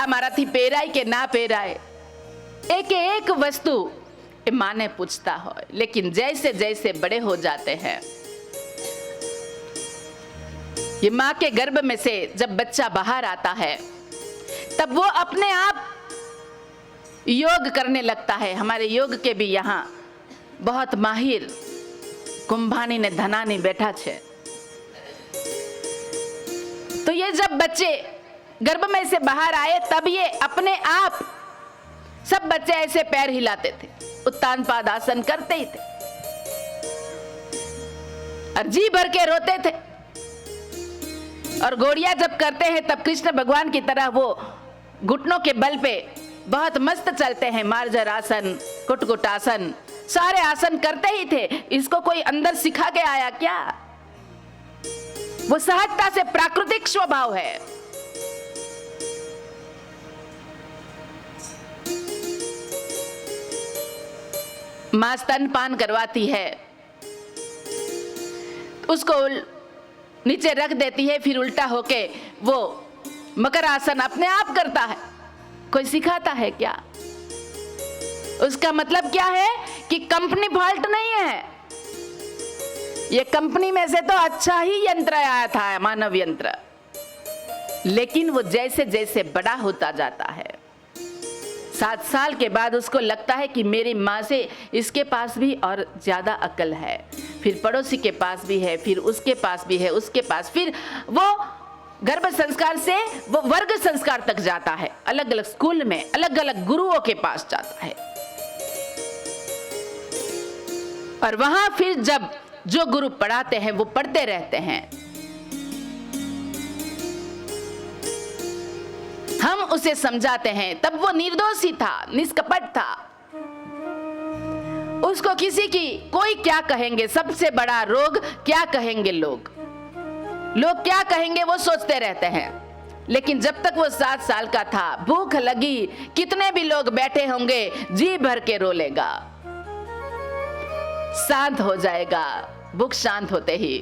माराथी पेराय के ना पेराय, एक एक वस्तु माँ ने पूछता हो। लेकिन जैसे जैसे बड़े हो जाते हैं, ये माँ के गर्भ में से जब बच्चा बाहर आता है, तब वो अपने आप योग करने लगता है। हमारे योग के भी यहाँ बहुत माहिर कुंभानी ने धनानी बैठा छे। तो ये जब बच्चे गर्भ में से बाहर आए, तब ये अपने आप, सब बच्चे ऐसे पैर हिलाते थे, उत्तान पाद आसन करते ही थे और जी भर के रोते थे। और गोड़िया जब करते हैं तब कृष्ण भगवान की तरह वो घुटनों के बल पे बहुत मस्त चलते हैं। मार्जर आसन, कुटकुट आसन, सारे आसन करते ही थे। इसको कोई अंदर सिखा के आया क्या? वो सहजता से प्राकृतिक स्वभाव है। मां स्तनपान करवाती है, उसको नीचे रख देती है, फिर उल्टा होके वो मकर आसन अपने आप करता है। कोई सिखाता है क्या? उसका मतलब क्या है कि कंपनी फॉल्ट नहीं है, ये कंपनी में से तो अच्छा ही यंत्र आया था, मानव यंत्र। लेकिन वो जैसे जैसे बड़ा होता जाता है, 7 साल के बाद उसको लगता है कि मेरी माँ से इसके पास भी और ज्यादा अकल है, फिर पड़ोसी के पास भी है, फिर उसके पास भी है, उसके पास, फिर वो गर्भ संस्कार से वो वर्ग संस्कार तक जाता है। अलग अलग स्कूल में अलग अलग गुरुओं के पास जाता है, और वहां फिर जब जो गुरु पढ़ाते हैं वो पढ़ते रहते हैं। हम उसे समझाते हैं, तब वो निर्दोष ही था, निष्कपट था। उसको किसी की कोई क्या कहेंगे, सबसे बड़ा रोग क्या कहेंगे लोग क्या कहेंगे वो सोचते रहते हैं। लेकिन जब तक वो 7 साल का था, भूख लगी, कितने भी लोग बैठे होंगे, जी भर के रो लेगा, शांत हो जाएगा। भूख शांत होते ही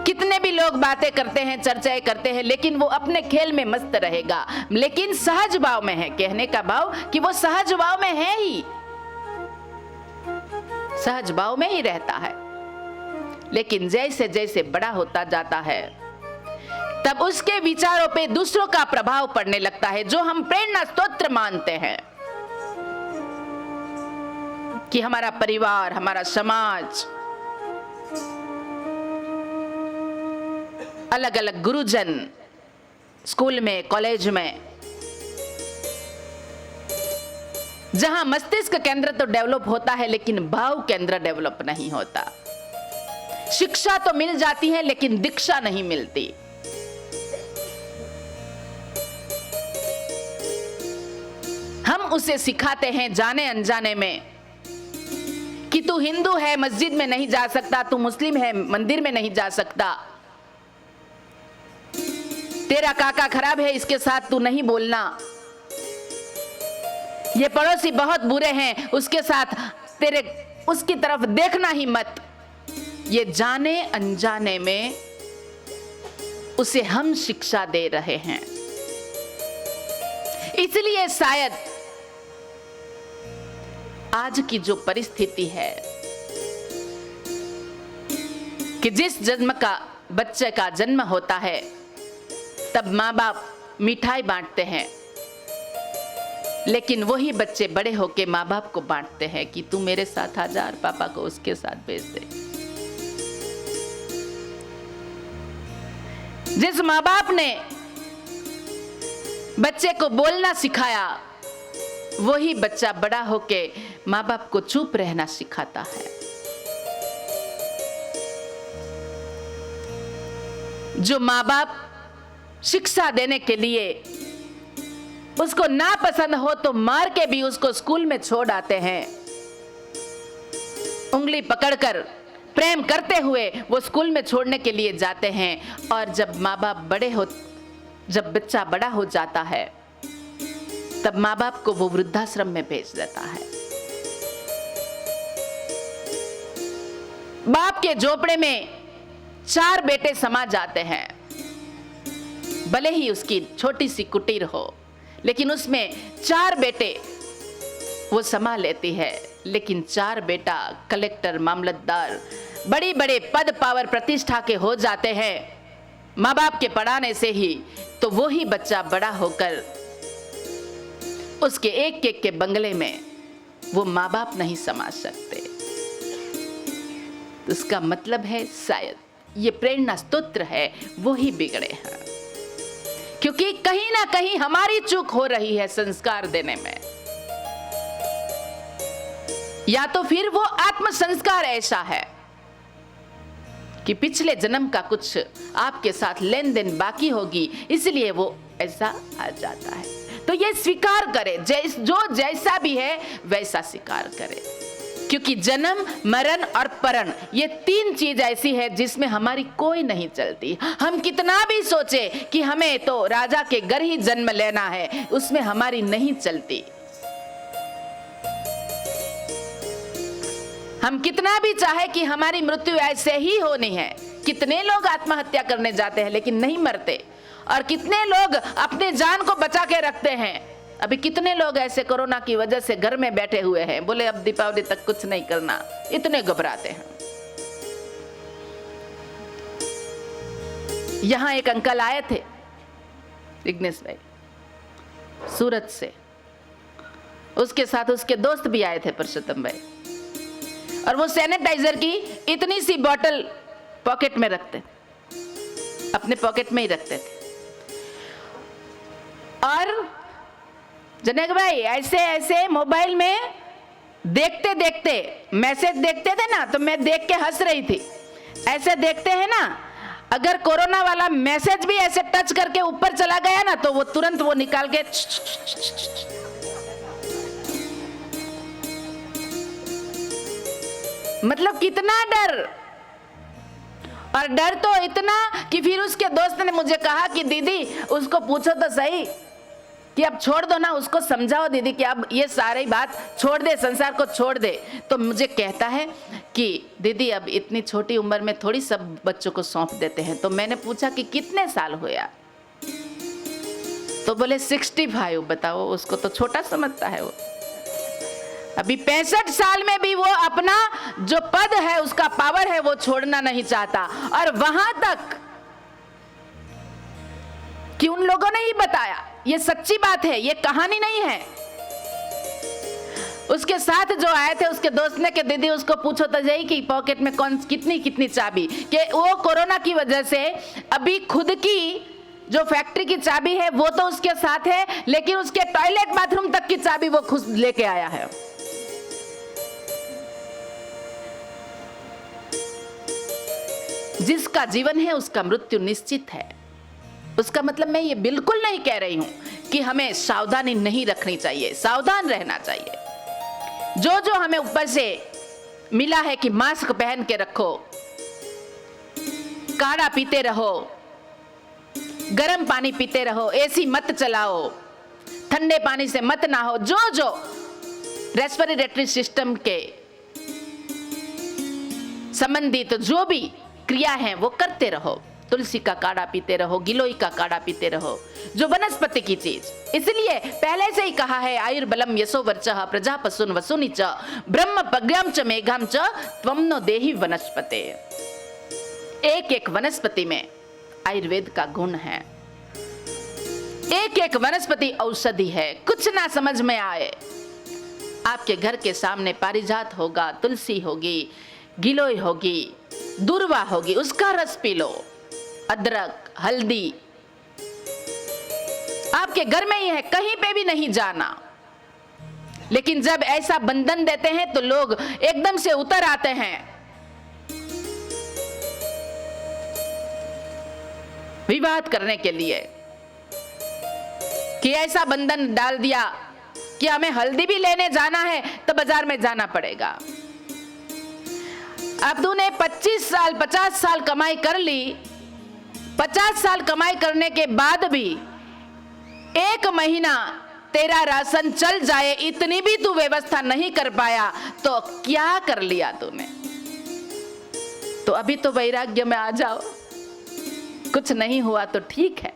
कितने भी लोग बातें करते हैं, चर्चाएं करते हैं, लेकिन वो अपने खेल में मस्त रहेगा। लेकिन सहज भाव में है, कहने का भाव कि वो सहज भाव में है ही, सहज भाव में ही रहता है। लेकिन जैसे जैसे बड़ा होता जाता है, तब उसके विचारों पे दूसरों का प्रभाव पड़ने लगता है, जो हम प्रेरणा स्तोत्र मानते हैं कि हमारा परिवार, हमारा समाज, अलग अलग गुरुजन, स्कूल में, कॉलेज में, जहां मस्तिष्क केंद्र तो डेवलप होता है, लेकिन भाव केंद्र डेवलप नहीं होता। शिक्षा तो मिल जाती है, लेकिन दीक्षा नहीं मिलती। हम उसे सिखाते हैं जाने अनजाने में कि तू हिंदू है, मस्जिद में नहीं जा सकता, तू मुस्लिम है, मंदिर में नहीं जा सकता, तेरा काका खराब है, इसके साथ तू नहीं बोलना, ये पड़ोसी बहुत बुरे हैं, उसके साथ तेरे उसकी तरफ देखना ही मत। ये जाने अनजाने में उसे हम शिक्षा दे रहे हैं। इसलिए शायद आज की जो परिस्थिति है कि जिस जन्म का बच्चे का जन्म होता है, तब माँ बाप मिठाई बांटते हैं, लेकिन वही बच्चे बड़े होके माँ बाप को बांटते हैं कि तू मेरे साथ आ जा और पापा को उसके साथ भेज दे। जिस माँ बाप ने बच्चे को बोलना सिखाया, वही बच्चा बड़ा होके माँ बाप को चुप रहना सिखाता है। जो माँ बाप शिक्षा देने के लिए उसको ना पसंद हो तो मार के भी उसको स्कूल में छोड़ आते हैं, उंगली पकड़कर प्रेम करते हुए वो स्कूल में छोड़ने के लिए जाते हैं। और जब माँ बाप जब बच्चा बड़ा हो जाता है, तब माँ बाप को वो वृद्धाश्रम में भेज देता है। बाप के झोपड़े में 4 बेटे समा जाते हैं, भले ही उसकी छोटी सी कुटीर हो, लेकिन उसमें 4 बेटे वो संभाल लेती है, लेकिन 4 बेटा कलेक्टर, मामलतदार, बड़ी बड़े पद पावर प्रतिष्ठा के हो जाते हैं माँ बाप के पढ़ाने से ही, तो वो ही बच्चा बड़ा होकर उसके एक एक के बंगले में वो माँ बाप नहीं समा सकते। तो इसका मतलब है शायद ये प्रेरणा स्तोत्र है वो ही बिगड़े हैं, क्योंकि कहीं ना कहीं हमारी चूक हो रही है संस्कार देने में, या तो फिर वो आत्म संस्कार ऐसा है कि पिछले जन्म का कुछ आपके साथ लेन देन बाकी होगी, इसलिए वो ऐसा आ जाता है। तो ये स्वीकार करे, जो जैसा भी है वैसा स्वीकार करे, क्योंकि जन्म, मरण और परण ये 3 चीज ऐसी है जिसमें हमारी कोई नहीं चलती। हम कितना भी सोचे कि हमें तो राजा के घर ही जन्म लेना है, उसमें हमारी नहीं चलती। हम कितना भी चाहे कि हमारी मृत्यु ऐसे ही होनी है, कितने लोग आत्महत्या करने जाते हैं लेकिन नहीं मरते, और कितने लोग अपने जान को बचा के रखते हैं। अभी कितने लोग ऐसे कोरोना की वजह से घर में बैठे हुए हैं, बोले अब दीपावली तक कुछ नहीं करना, इतने घबराते हैं। यहां एक अंकल आए थे, विघ्नेश भाई, सूरत से, उसके साथ उसके दोस्त भी आए थे, पुरुषोत्तम भाई, और वो सैनिटाइजर की इतनी सी बोतल पॉकेट में रखते, अपने पॉकेट में ही रखते थे। और जनक भाई ऐसे ऐसे मोबाइल में देखते देखते मैसेज देखते थे ना, तो मैं देख के हंस रही थी। ऐसे देखते हैं ना, अगर कोरोना वाला मैसेज भी ऐसे टच करके ऊपर चला गया ना, तो वो तुरंत वो निकाल के मतलब कितना डर, और डर तो इतना कि फिर उसके दोस्त ने मुझे कहा कि दीदी उसको पूछो तो सही कि अब छोड़ दो ना, उसको समझाओ दीदी कि अब ये सारी बात छोड़ दे, संसार को छोड़ दे। तो मुझे कहता है कि दीदी अब इतनी छोटी उम्र में थोड़ी सब बच्चों को सौंप देते हैं। तो मैंने पूछा कि कितने साल हुआ, तो बोले 65। बताओ, उसको तो छोटा समझता है वो। अभी 65 साल में भी वो अपना जो पद है, उसका पावर है, वो छोड़ना नहीं चाहता। और वहां तक कि उन लोगों ने ही बताया, ये सच्ची बात है, ये कहानी नहीं है। उसके साथ जो आए थे उसके दोस्त ने कि दीदी उसको पूछो तो सही कि पॉकेट में कौन कितनी चाबी, कि वो कोरोना की वजह से अभी खुद की जो फैक्ट्री की चाबी है वो तो उसके साथ है, लेकिन उसके टॉयलेट बाथरूम तक की चाबी वो खुद लेके आया है। जिसका जीवन है उसका मृत्यु निश्चित है। उसका मतलब मैं ये बिल्कुल नहीं कह रही हूं कि हमें सावधानी नहीं रखनी चाहिए, सावधान रहना चाहिए। जो जो हमें ऊपर से मिला है कि मास्क पहन के रखो, काढ़ा पीते रहो, गर्म पानी पीते रहो, एसी मत चलाओ, ठंडे पानी से मत नहाओ, जो जो रेस्पिरेटरी सिस्टम के संबंधित जो भी क्रिया है वो करते रहो। तुलसी का काढ़ा पीते रहो, गिलोय का काढ़ा पीते रहो, जो वनस्पति की चीज। इसलिए पहले से ही कहा है, आयुर्बलम यशो वर्चः प्रजा पशुन वसुनि च ब्रह्म पग्यम च मेघम च त्वं नो देहि वनस्पते। एक एक वनस्पति में आयुर्वेद का गुण है, एक एक वनस्पति औषधि है। कुछ ना समझ में आए, आपके घर के सामने पारिजात होगा, तुलसी होगी, गिलोय होगी, दूर्वा होगी, उसका रस पी लो। अदरक, हल्दी आपके घर में ही है, कहीं पे भी नहीं जाना। लेकिन जब ऐसा बंधन देते हैं तो लोग एकदम से उतर आते हैं, विवाद करने के लिए, कि ऐसा बंधन डाल दिया कि हमें हल्दी भी लेने जाना है तो बाजार में जाना पड़ेगा। अब तूने 25 साल 50 साल कमाई कर ली, 50 साल कमाई करने के बाद भी 1 महीना तेरा राशन चल जाए, इतनी भी तू व्यवस्था नहीं कर पाया, तो क्या कर लिया तूने? तो अभी तो वैराग्य में आ जाओ। कुछ नहीं हुआ तो ठीक है,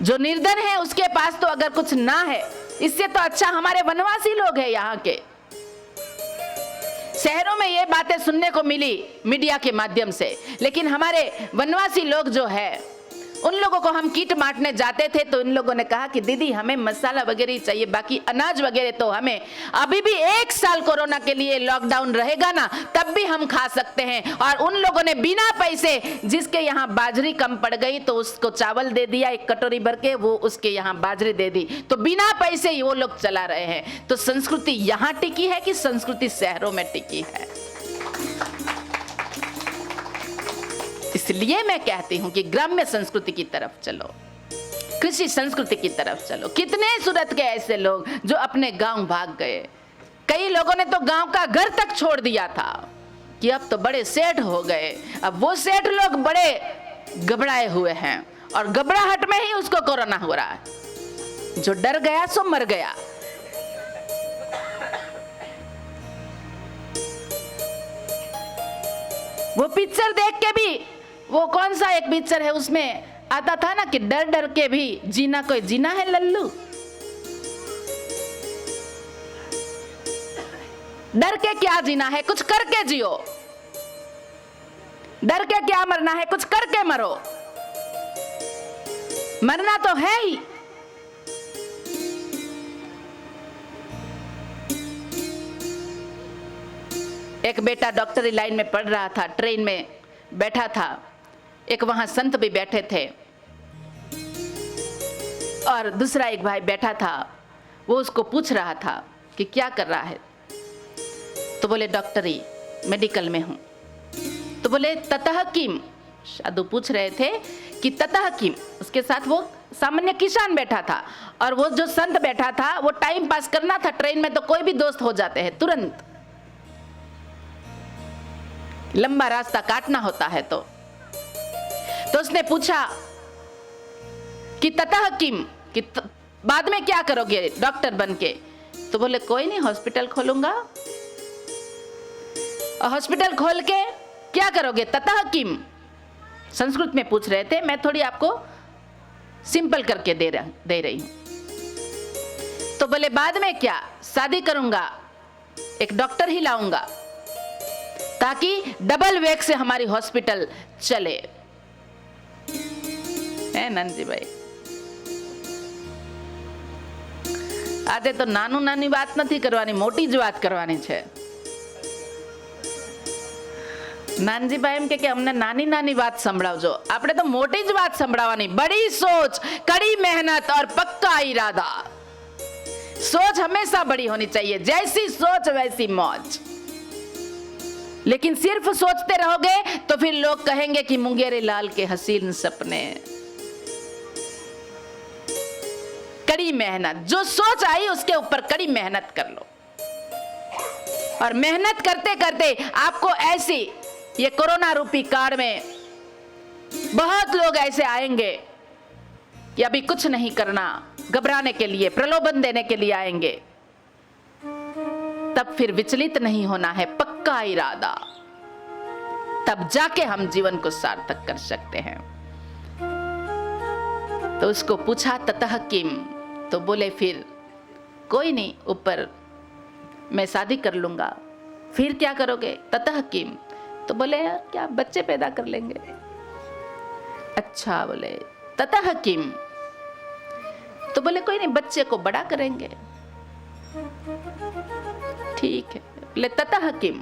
जो निर्धन है उसके पास तो अगर कुछ ना है, इससे तो अच्छा हमारे वनवासी लोग हैं यहाँ के। शहरों में ये बातें सुनने को मिली मीडिया के माध्यम से, लेकिन हमारे वनवासी लोग जो है उन लोगों को हम कीट बांटने जाते थे तो इन लोगों ने कहा कि दीदी हमें मसाला वगैरह ही चाहिए, बाकी अनाज वगैरह तो हमें अभी भी 1 साल कोरोना के लिए लॉकडाउन रहेगा ना, तब भी हम खा सकते हैं। और उन लोगों ने बिना पैसे, जिसके यहाँ बाजरी कम पड़ गई तो उसको चावल दे दिया 1 कटोरी भर के, वो उसके यहाँ बाजरी दे दी, तो बिना पैसे ही वो लोग चला रहे हैं। तो संस्कृति यहाँ टिकी है कि संस्कृति शहरों में टिकी है? इसलिए मैं कहती हूं कि ग्राम्य संस्कृति की तरफ चलो, कृषि संस्कृति की तरफ चलो। कितने सूरत के ऐसे लोग जो अपने गांव भाग गए, कई लोगों ने तो गांव का घर तक छोड़ दिया था कि अब तो बड़े सेठ हो गए। अब वो सेठ लोग बड़े घबराए हुए हैं और घबराहट में ही उसको कोरोना हो रहा है। जो डर गया सो मर गया। वो पिक्चर देख के भी, वो कौन सा एक पिक्चर है उसमें आता था ना कि डर डर के भी जीना कोई जीना है लल्लू। डर के क्या जीना है, कुछ करके जियो। डर के क्या मरना है, कुछ करके मरो। मरना तो है ही। एक बेटा डॉक्टरी लाइन में पढ़ रहा था, ट्रेन में बैठा था, एक वहां संत भी बैठे थे और दूसरा एक भाई बैठा था। वो उसको पूछ रहा था कि क्या कर रहा है, तो बोले डॉक्टरी मेडिकल में हूं। तो बोले ततः किम, साधु पूछ रहे थे कि ततः किम। उसके साथ वो सामान्य किसान बैठा था और वो जो संत बैठा था वो टाइम पास करना था। ट्रेन में तो कोई भी दोस्त हो जाते हैं तुरंत, लंबा रास्ता काटना होता है। तो उसने पूछा कि ततः किम, कि बाद में क्या करोगे डॉक्टर बनके? तो बोले कोई नहीं, हॉस्पिटल खोलूंगा। और हॉस्पिटल खोल के क्या करोगे? ततः किम संस्कृत में पूछ रहे थे, मैं थोड़ी आपको सिंपल करके दे रही हूं। तो बोले बाद में क्या? शादी करूंगा, एक डॉक्टर ही लाऊंगा ताकि डबल वेग से हमारी हॉस्पिटल चले। है नंदजी भाई, આજે તો નાનું નાની વાત નથી કરવાની, મોટી જ વાત કરવાની છે। નાનજીભાઈ એમ કે અમને નાની નાની વાત સંભળાવજો, આપણે તો મોટી જ વાત સંભળાવવાની। बड़ी सोच, कड़ी मेहनत और पक्का इरादा। सोच हमेशा बड़ी होनी चाहिए, जैसी सोच वैसी मौज। लेकिन सिर्फ सोचते रहोगे तो फिर लोग कहेंगे कि मुंगेरी लाल के हसीन सपने। कड़ी मेहनत, जो सोच आई उसके ऊपर कड़ी मेहनत कर लो। और मेहनत करते करते आपको ऐसी, ये कोरोना रूपी काल में बहुत लोग ऐसे आएंगे कि अभी कुछ नहीं करना, घबराने के लिए, प्रलोभन देने के लिए आएंगे। तब फिर विचलित नहीं होना है, पक्का इरादा, तब जाके हम जीवन को सार्थक कर सकते हैं। तो उसको पूछा ततः किम, तो बोले फिर कोई नहीं, ऊपर मैं शादी कर लूंगा। फिर क्या करोगे? ततः किम, तो बोले यार क्या बच्चे पैदा कर लेंगे। अच्छा, बोले ततः किम, तो बोले कोई नहीं, बच्चे को बड़ा करेंगे। ठीक है, बोले ततः किम,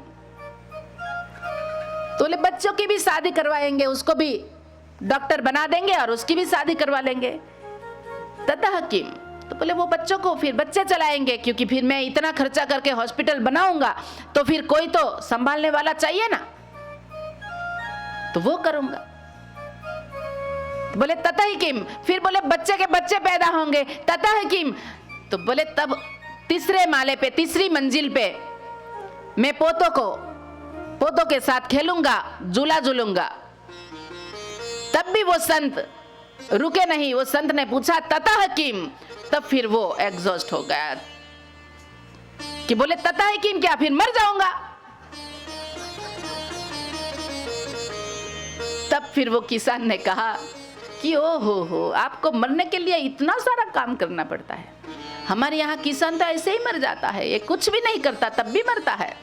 तो बोले बच्चों की भी शादी करवाएंगे, उसको भी डॉक्टर बना देंगे और उसकी भी शादी करवा लेंगे। ततः किम, तो बोले वो बच्चों को फिर बच्चे चलाएंगे, क्योंकि फिर मैं इतना खर्चा करके हॉस्पिटल बनाऊंगा तो फिर कोई तो संभालने वाला चाहिए ना, तो वो करूंगा। तो बोले ततः किम, फिर बोले बच्चे के बच्चे पैदा होंगे। ततः किम, तो बोले तब तीसरे माले पे, तीसरी मंजिल पे मैं पोतों के साथ खेलूंगा, झूला झूलूंगा। तब भी वो संत रुके नहीं। वो संत ने पूछा ततः किम, तब फिर वो एग्जॉस्ट हो गया कि बोले ततः किम क्या, फिर मर जाऊंगा। तब फिर वो किसान ने कहा कि ओ हो, आपको मरने के लिए इतना सारा काम करना पड़ता है। हमारे यहाँ किसान तो ऐसे ही मर जाता है, ये कुछ भी नहीं करता तब भी मरता है।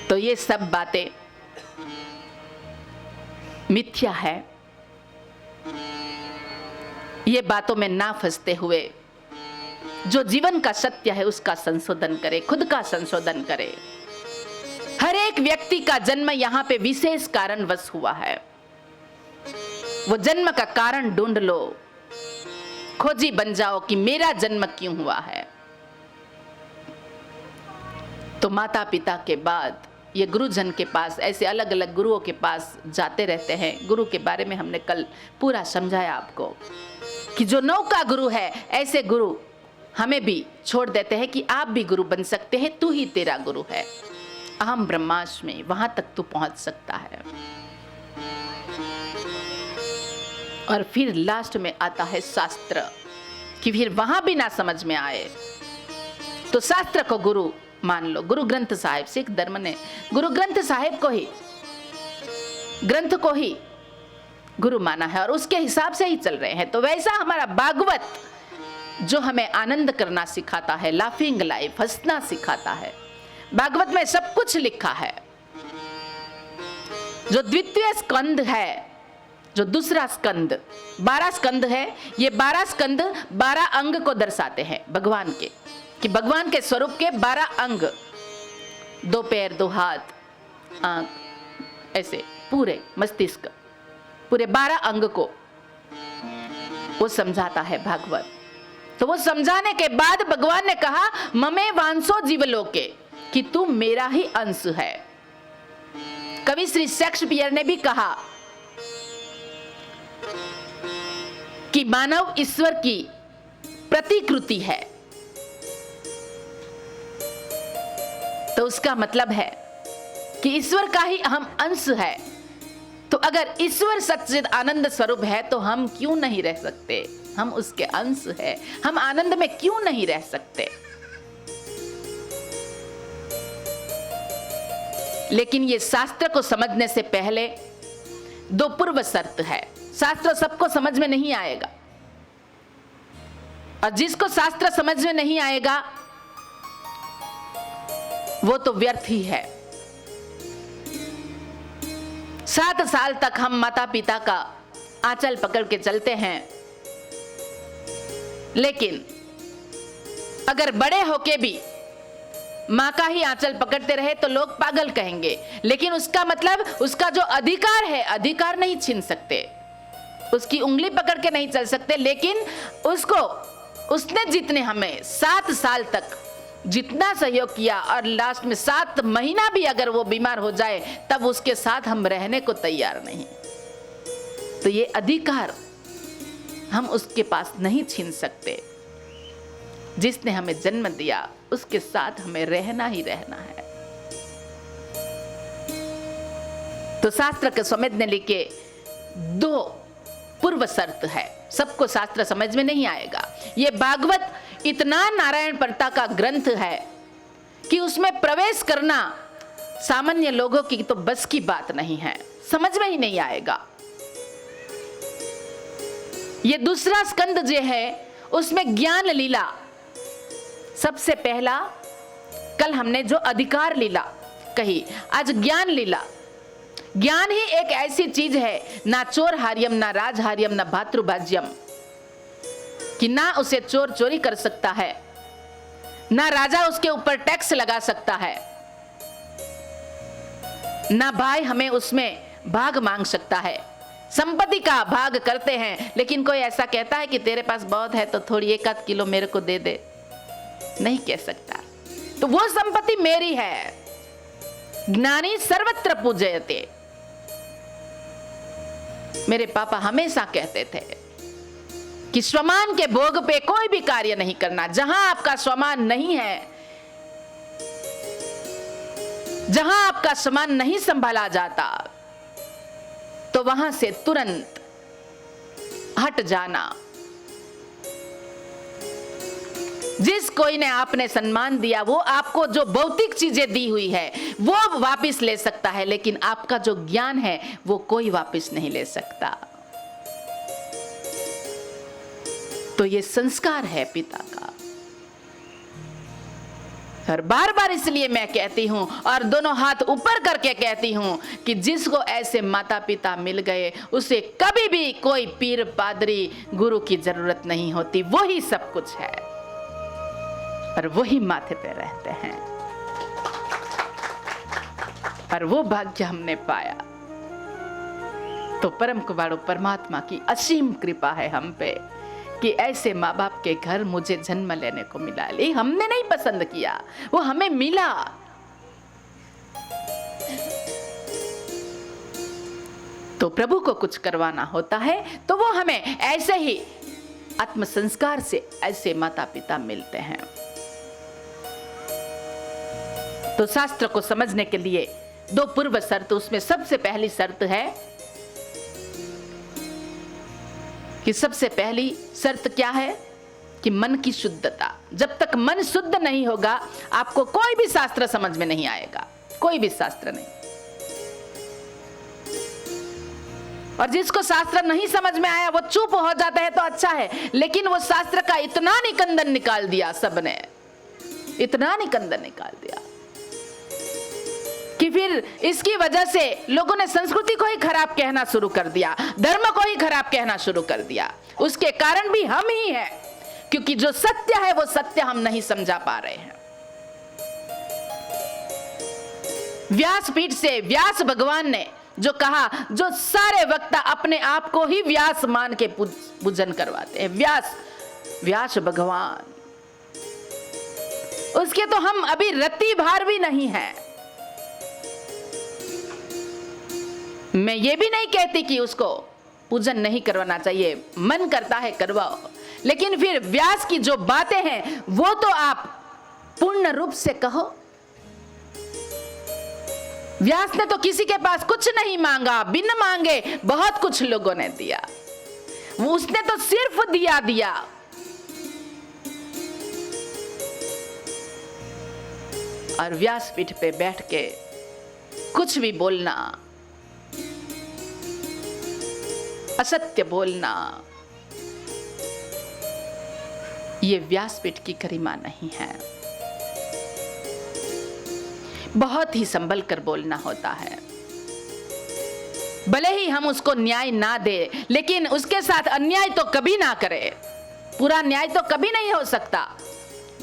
तो ये सब बातें मिथ्या है। ये बातों में ना फंसते हुए जो जीवन का सत्य है उसका संशोधन करे, खुद का संशोधन करे। हर एक व्यक्ति का जन्म यहाँ पे विशेष कारणवश हुआ है। वो जन्म का कारण ढूंढ लो, खोजी बन जाओ कि मेरा जन्म क्यों हुआ है। तो माता पिता के बाद ये गुरुजन के पास, ऐसे अलग अलग गुरुओं के पास जाते रहते हैं। गुरु के बारे में हमने कल पूरा समझाया आपको कि जो नौका गुरु है, ऐसे गुरु हमें भी छोड़ देते हैं कि आप भी गुरु बन सकते हैं, तू ही तेरा गुरु है। अहम ब्रह्मास्मि, वहां तक तू पहुंच सकता है। और फिर लास्ट में आता है शास्त्र, कि फिर वहां भी ना समझ में आए तो शास्त्र को गुरु मान लो। गुरु ग्रंथ साहिब, सिख धर्म ने गुरु ग्रंथ साहिब को ही, ग्रंथ को ही गुरु माना है और उसके हिसाब से ही चल रहे हैं। तो वैसा हमारा भागवत जो हमें आनंद करना सिखाता है, लाफिंग लाइफ, हंसना सिखाता है। भागवत में सब कुछ लिखा है। जो द्वितीय स्कंद है, जो दूसरा स्कंद, 12 स्कंद है, ये 12 स्कंद 12 अंग को दर्शाते हैं भगवान के, कि भगवान के स्वरूप के 12 अंग, 2 पैर, 2 हाथ, आंख, ऐसे पूरे मस्तिष्क, पूरे 12 अंग को वो समझाता है भागवत। तो वो समझाने के बाद भगवान ने कहा ममे वांसो जीवलोके, कि तू मेरा ही अंश है। कवि श्री शेक्सपियर ने भी कहा कि मानव ईश्वर की प्रतिकृति है। तो उसका मतलब है कि ईश्वर का ही हम अंश है। तो अगर ईश्वर सच्चिद आनंद स्वरूप है तो हम क्यों नहीं रह सकते? हम उसके अंश है, हम आनंद में क्यों नहीं रह सकते? लेकिन ये शास्त्र को समझने से पहले 2 पूर्व शर्त है। शास्त्र सबको समझ में नहीं आएगा, और जिसको शास्त्र समझ में नहीं आएगा वो तो व्यर्थ ही है। 7 साल तक हम माता पिता का आंचल पकड़ के चलते हैं, लेकिन अगर बड़े होके भी माँ का ही आंचल पकड़ते रहे तो लोग पागल कहेंगे। लेकिन उसका मतलब उसका जो अधिकार है, अधिकार नहीं छीन सकते, उसकी उंगली पकड़ के नहीं चल सकते। लेकिन उसको, उसने जितने हमें 7 साल तक जितना सहयोग किया, और लास्ट में 7 महीना भी अगर वो बीमार हो जाए तब उसके साथ हम रहने को तैयार नहीं। तो ये अधिकार हम उसके पास नहीं छीन सकते। जिसने हमें जन्म दिया उसके साथ हमें रहना ही रहना है। तो शास्त्र के समझने के 2 पूर्व शर्त है। सबको शास्त्र समझ में नहीं आएगा। ये भागवत इतना नारायण प्रता का ग्रंथ है कि उसमें प्रवेश करना सामान्य लोगों की तो बस की बात नहीं है, समझ में ही नहीं आएगा। ये दूसरा स्कंद जो है उसमें ज्ञान लीला, सबसे पहला कल हमने जो अधिकार लीला कही, आज ज्ञान लीला। ज्ञान ही एक ऐसी चीज है, ना चोर हार्यम, ना राज हार्यम, ना भातृभाज्यम, कि ना उसे चोर चोरी कर सकता है, ना राजा उसके ऊपर टैक्स लगा सकता है, ना भाई हमें उसमें भाग मांग सकता है। संपत्ति का भाग करते हैं, लेकिन कोई ऐसा कहता है कि तेरे पास बहुत है तो थोड़ी 1-8 किलो मेरे को दे दे, नहीं कह सकता। तो वो संपत्ति मेरी है। ज्ञानी सर्वत्र पूजयते। मेरे पापा हमेशा कहते थे कि स्वमान के भोग पे कोई भी कार्य नहीं करना। जहां आपका स्वमान नहीं है, जहां आपका स्वमान नहीं संभाला जाता, तो वहां से तुरंत हट जाना। जिस कोई ने आपने सम्मान दिया, वो आपको जो भौतिक चीजें दी हुई है वो वापस ले सकता है, लेकिन आपका जो ज्ञान है वो कोई वापस नहीं ले सकता। तो ये संस्कार है पिता का। और बार बार इसलिए मैं कहती हूं और दोनों हाथ ऊपर करके कहती हूं कि जिसको ऐसे माता पिता मिल गए उसे कभी भी कोई पीर पादरी गुरु की जरूरत नहीं होती। वही सब कुछ है और वही माथे पे रहते हैं, और वो भाग्य हमने पाया। तो परम कुमारो परमात्मा की असीम कृपा है हम पे कि ऐसे माँ बाप के घर मुझे जन्म लेने को मिला। ले हमने नहीं पसंद किया, वो हमें मिला। तो प्रभु को कुछ करवाना होता है तो वो हमें ऐसे ही आत्म संस्कार से ऐसे माता पिता मिलते हैं। तो शास्त्र को समझने के लिए दो पूर्व शर्त, उसमें सबसे पहली शर्त है कि सबसे पहली शर्त क्या है कि मन की शुद्धता। जब तक मन शुद्ध नहीं होगा आपको कोई भी शास्त्र समझ में नहीं आएगा, कोई भी शास्त्र नहीं। और जिसको शास्त्र नहीं समझ में आया वो चुप हो जाता है तो अच्छा है, लेकिन वो शास्त्र का इतना निकंदन निकाल दिया सबने, इतना निकंदन निकाल दिया कि फिर इसकी वजह से लोगों ने संस्कृति को ही खराब कहना शुरू कर दिया, धर्म को ही खराब कहना शुरू कर दिया। उसके कारण भी हम ही हैं, क्योंकि जो सत्य है वो सत्य हम नहीं समझा पा रहे हैं। व्यासपीठ से व्यास भगवान ने जो कहा, जो सारे वक्ता अपने आप को ही व्यास मान के पूजन करवाते हैं, व्यास भगवान, उसके तो हम अभी रत्ती भार भी नहीं है। मैं ये भी नहीं कहती कि उसको पूजन नहीं करवाना चाहिए, मन करता है करवाओ, लेकिन फिर व्यास की जो बातें हैं वो तो आप पूर्ण रूप से कहो। व्यास ने तो किसी के पास कुछ नहीं मांगा, बिन मांगे बहुत कुछ लोगों ने दिया, वो उसने तो सिर्फ दिया। और व्यासपीठ पे बैठ के कुछ भी बोलना, असत्य बोलना, ये व्यासपीठ की गरिमा नहीं है। बहुत ही संभल कर बोलना होता है। भले ही हम उसको न्याय ना दे, लेकिन उसके साथ अन्याय तो कभी ना करे। पूरा न्याय तो कभी नहीं हो सकता।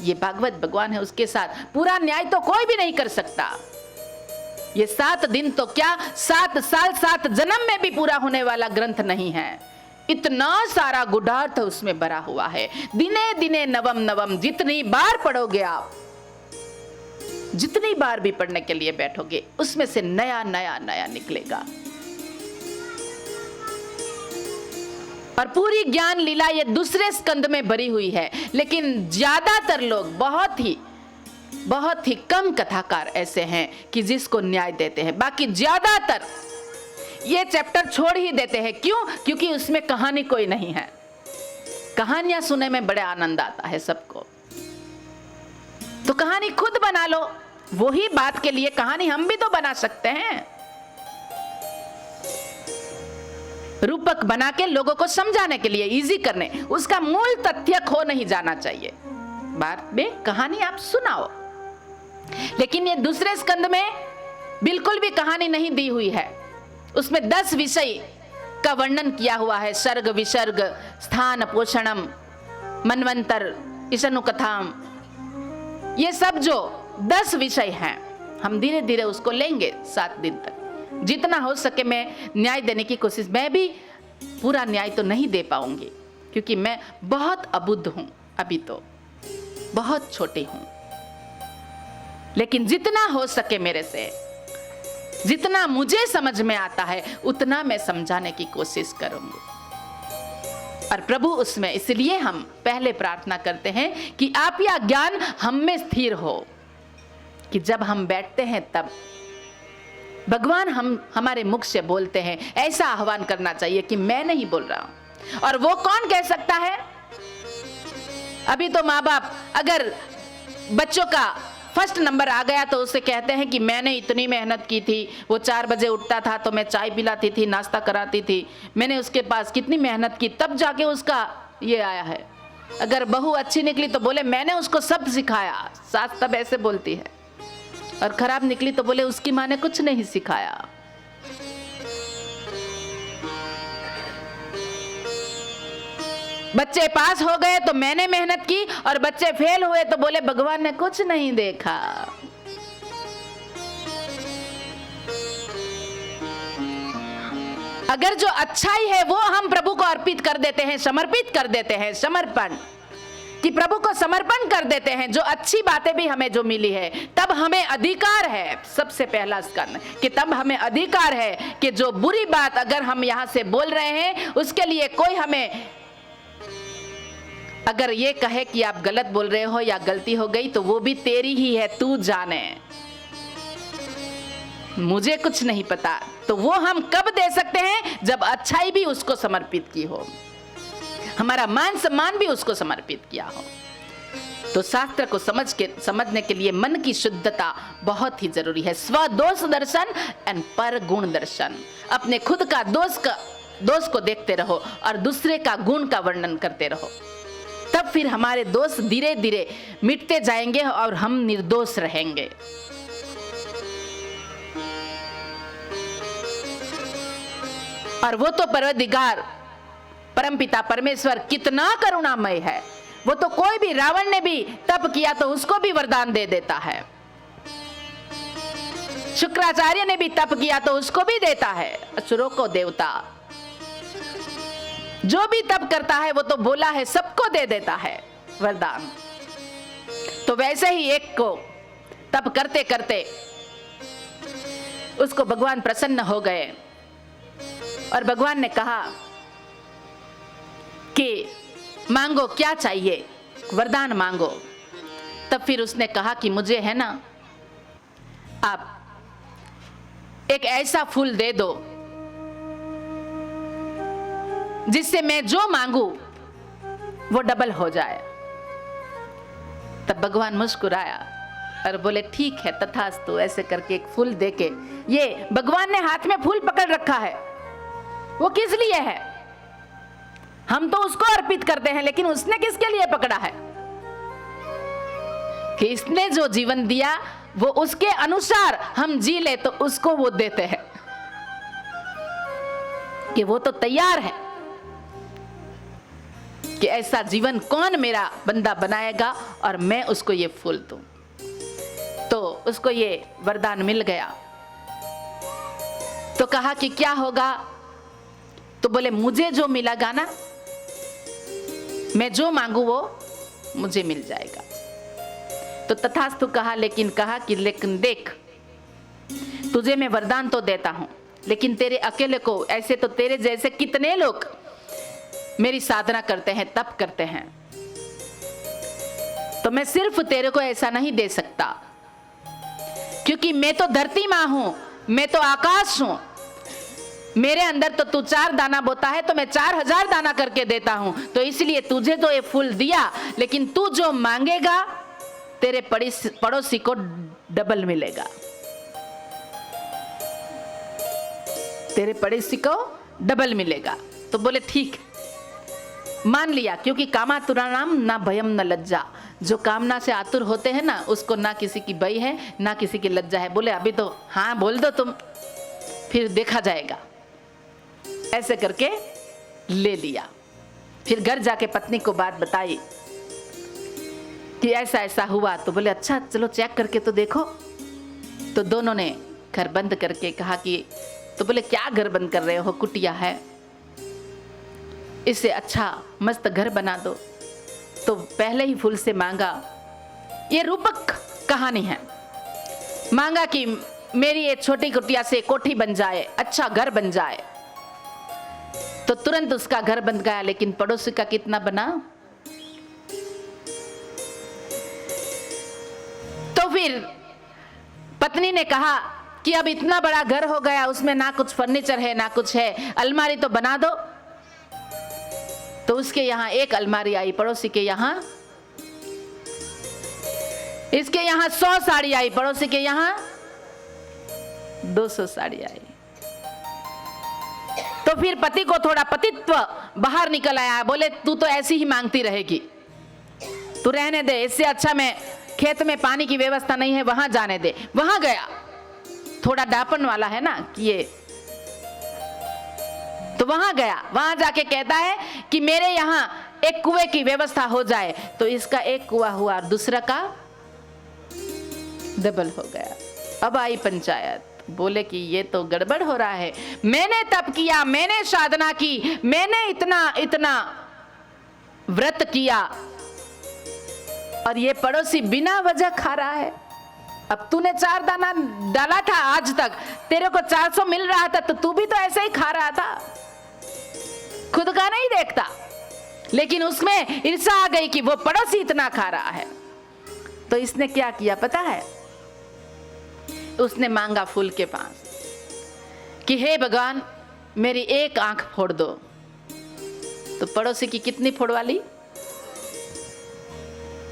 ये भागवत भगवान है, उसके साथ पूरा न्याय तो कोई भी नहीं कर सकता। ये 7 दिन तो क्या 7 साल 7 जन्म में भी पूरा होने वाला ग्रंथ नहीं है। इतना सारा गुढ़ार्थ उसमें भरा हुआ है। दिने दिने नवम नवम, जितनी बार पढ़ोगे आप, जितनी बार भी पढ़ने के लिए बैठोगे, उसमें से नया नया नया निकलेगा। और पूरी ज्ञान लीला ये दूसरे स्कंद में भरी हुई है, लेकिन ज्यादातर लोग, बहुत ही कम कथाकार ऐसे हैं कि जिसको न्याय देते हैं। बाकी ज्यादातर ये चैप्टर छोड़ ही देते हैं। क्यों? क्योंकि उसमें कहानी कोई नहीं है। कहानियां सुनने में बड़े आनंद आता है सबको, तो कहानी खुद बना लो। वही बात के लिए कहानी हम भी तो बना सकते हैं, रूपक बना के लोगों को समझाने के लिए, इजी करने। उसका मूल तथ्य खो नहीं जाना चाहिए। बात में कहानी आप सुनाओ, लेकिन ये दूसरे स्कंद में बिल्कुल भी कहानी नहीं दी हुई है। उसमें 10 विषय का वर्णन किया हुआ है। सर्ग, विसर्ग, स्थान, पोषणम, मनवंतर, ईशनु कथाम, ये सब जो 10 विषय हैं, हम धीरे धीरे उसको लेंगे 7 दिन तक। जितना हो सके मैं न्याय देने की कोशिश। मैं भी पूरा न्याय तो नहीं दे पाऊंगी, क्योंकि मैं बहुत अबुद्ध हूं, अभी तो बहुत छोटी हूं। लेकिन जितना हो सके मेरे से, जितना मुझे समझ में आता है, उतना मैं समझाने की कोशिश करूंगी। और प्रभु उसमें, इसलिए हम पहले प्रार्थना करते हैं कि आप यह ज्ञान हम में स्थिर हो, कि जब हम बैठते हैं तब भगवान हमारे मुख से बोलते हैं। ऐसा आह्वान करना चाहिए कि मैं नहीं बोल रहा हूं। और वो कौन कह सकता है? अभी तो माँ बाप अगर बच्चों का फर्स्ट नंबर आ गया तो उसे कहते हैं कि मैंने इतनी मेहनत की थी, वो 4 बजे उठता था तो मैं चाय पिलाती थी, नाश्ता कराती थी, मैंने उसके पास कितनी मेहनत की, तब जाके उसका ये आया है। अगर बहू अच्छी निकली तो बोले मैंने उसको सब सिखाया, सास तब ऐसे बोलती है। और खराब निकली तो बोले उसकी माँ ने कुछ नहीं सिखाया। बच्चे पास हो गए तो मैंने मेहनत की, और बच्चे फेल हुए तो बोले भगवान ने कुछ नहीं देखा। अगर जो अच्छाई है वो हम प्रभु को अर्पित कर देते हैं, समर्पित कर देते हैं, समर्पण कि प्रभु को समर्पण कर देते हैं, जो अच्छी बातें भी हमें जो मिली है, तब हमें अधिकार है, सबसे पहला स्कंद कि तब हमें अधिकार है कि जो बुरी बात अगर हम यहां से बोल रहे हैं उसके लिए कोई हमें अगर ये कहे कि आप गलत बोल रहे हो या गलती हो गई तो वो भी तेरी ही है, तू जाने, मुझे कुछ नहीं पता। तो वो हम कब दे सकते हैं? जब अच्छाई भी उसको समर्पित की हो, हमारा मान सम्मान भी उसको समर्पित किया हो। तो शास्त्र को समझने के लिए मन की शुद्धता बहुत ही जरूरी है। स्वदोष दर्शन एंड पर गुण दर्शन। अपने खुद का दोष को देखते रहो और दूसरे का गुण का वर्णन करते रहो, तब फिर हमारे दोष धीरे धीरे मिटते जाएंगे और हम निर्दोष रहेंगे। और वो तो परवदिगार परमपिता परमेश्वर कितना करुणामय है, वो तो कोई भी, रावण ने भी तप किया तो उसको भी वरदान दे देता है, शुक्राचार्य ने भी तप किया तो उसको भी देता है, असुरों को देवता, जो भी तप करता है वो तो बोला है सबको दे देता है वरदान। तो वैसे ही एक को तप करते करते उसको भगवान प्रसन्न हो गए और भगवान ने कहा कि मांगो क्या चाहिए, वरदान मांगो। तब फिर उसने कहा कि मुझे है ना, आप एक ऐसा फूल दे दो जिससे मैं जो मांगू वो डबल हो जाए। तब भगवान मुस्कुराया और बोले ठीक है तथास्तु। ऐसे करके एक फूल देके, ये भगवान ने हाथ में फूल पकड़ रखा है, वो किस लिए है? हम तो उसको अर्पित करते हैं, लेकिन उसने किसके लिए पकड़ा है? कि इसने जो जीवन दिया वो उसके अनुसार हम जी ले तो उसको वो देते हैं, कि वो तो तैयार है कि ऐसा जीवन कौन मेरा बंदा बनाएगा और मैं उसको ये फूल दूं। तो उसको ये वरदान मिल गया। तो कहा कि क्या होगा? तो बोले मुझे जो मिलेगा ना, मैं जो मांगू वो मुझे मिल जाएगा। तो तथास्तु कहा, लेकिन कहा कि लेकिन देख, तुझे मैं वरदान तो देता हूं, लेकिन तेरे अकेले को, ऐसे तो तेरे जैसे कितने लोग मेरी साधना करते हैं, तप करते हैं, तो मैं सिर्फ तेरे को ऐसा नहीं दे सकता, क्योंकि मैं तो धरती मां हूं, मैं तो आकाश हूं, मेरे अंदर तो तू 4 दाना बोता है तो मैं 4000 दाना करके देता हूं। तो इसलिए तुझे तो ये फूल दिया, लेकिन तू जो मांगेगा तेरे पड़ोसी को डबल मिलेगा, तेरे पड़ोसी को डबल मिलेगा। तो बोले ठीक, मान लिया, क्योंकि कामातुराणाम ना भयम न लज्जा। जो कामना से आतुर होते हैं ना, उसको ना किसी की भय है ना किसी की लज्जा है। बोले अभी तो हाँ बोल दो तुम, फिर देखा जाएगा। ऐसे करके ले लिया। फिर घर जाके पत्नी को बात बताई कि ऐसा ऐसा हुआ। तो बोले अच्छा चलो चेक करके तो देखो। तो दोनों ने घर बंद करके कहा कि, तो बोले क्या घर बंद कर रहे हो, कुटिया है, इससे अच्छा मस्त घर बना दो। तो पहले ही फूल से मांगा, ये रूपक कहानी है, मांगा कि मेरी ये छोटी कुटिया से कोठी बन जाए, अच्छा घर बन जाए। तो तुरंत उसका घर बन गया, लेकिन पड़ोसी का कितना बना? तो फिर पत्नी ने कहा कि अब इतना बड़ा घर हो गया, उसमें ना कुछ फर्नीचर है ना कुछ है, अलमारी तो बना दो। तो उसके यहाँ एक अलमारी आई, पड़ोसी के यहाँ इसके यहाँ 100 साड़ी आई, पड़ोसी के यहाँ 200 साड़ी आई। तो फिर पति को थोड़ा पतित्व बाहर निकल आया, बोले तू तो ऐसी ही मांगती रहेगी, तू रहने दे, इससे अच्छा मैं खेत में पानी की व्यवस्था नहीं है वहां जाने दे। वहां गया, थोड़ा डापन वाला है ना कि ये, तो वहां गया, वहां जाके कहता है कि मेरे यहाँ एक कुएं की व्यवस्था हो जाए। तो इसका एक कुआं हुआ और दूसरा का डबल हो गया। अब आई पंचायत, बोले कि ये तो गड़बड़ हो रहा है, मैंने तप किया, मैंने साधना की, मैंने इतना इतना व्रत किया और ये पड़ोसी बिना वजह खा रहा है। अब तूने 4 दाना डाला था, आज तक तेरे को 400 मिल रहा था, तो तू भी तो ऐसे ही खा रहा था, खुद का नहीं देखता। लेकिन उसमें ईर्ष्या आ गई कि वो पड़ोसी इतना खा रहा है। तो इसने क्या किया पता है? उसने मांगा फूल के पास कि हे भगवान मेरी एक आंख फोड़ दो। तो पड़ोसी की कितनी फोड़वा ली?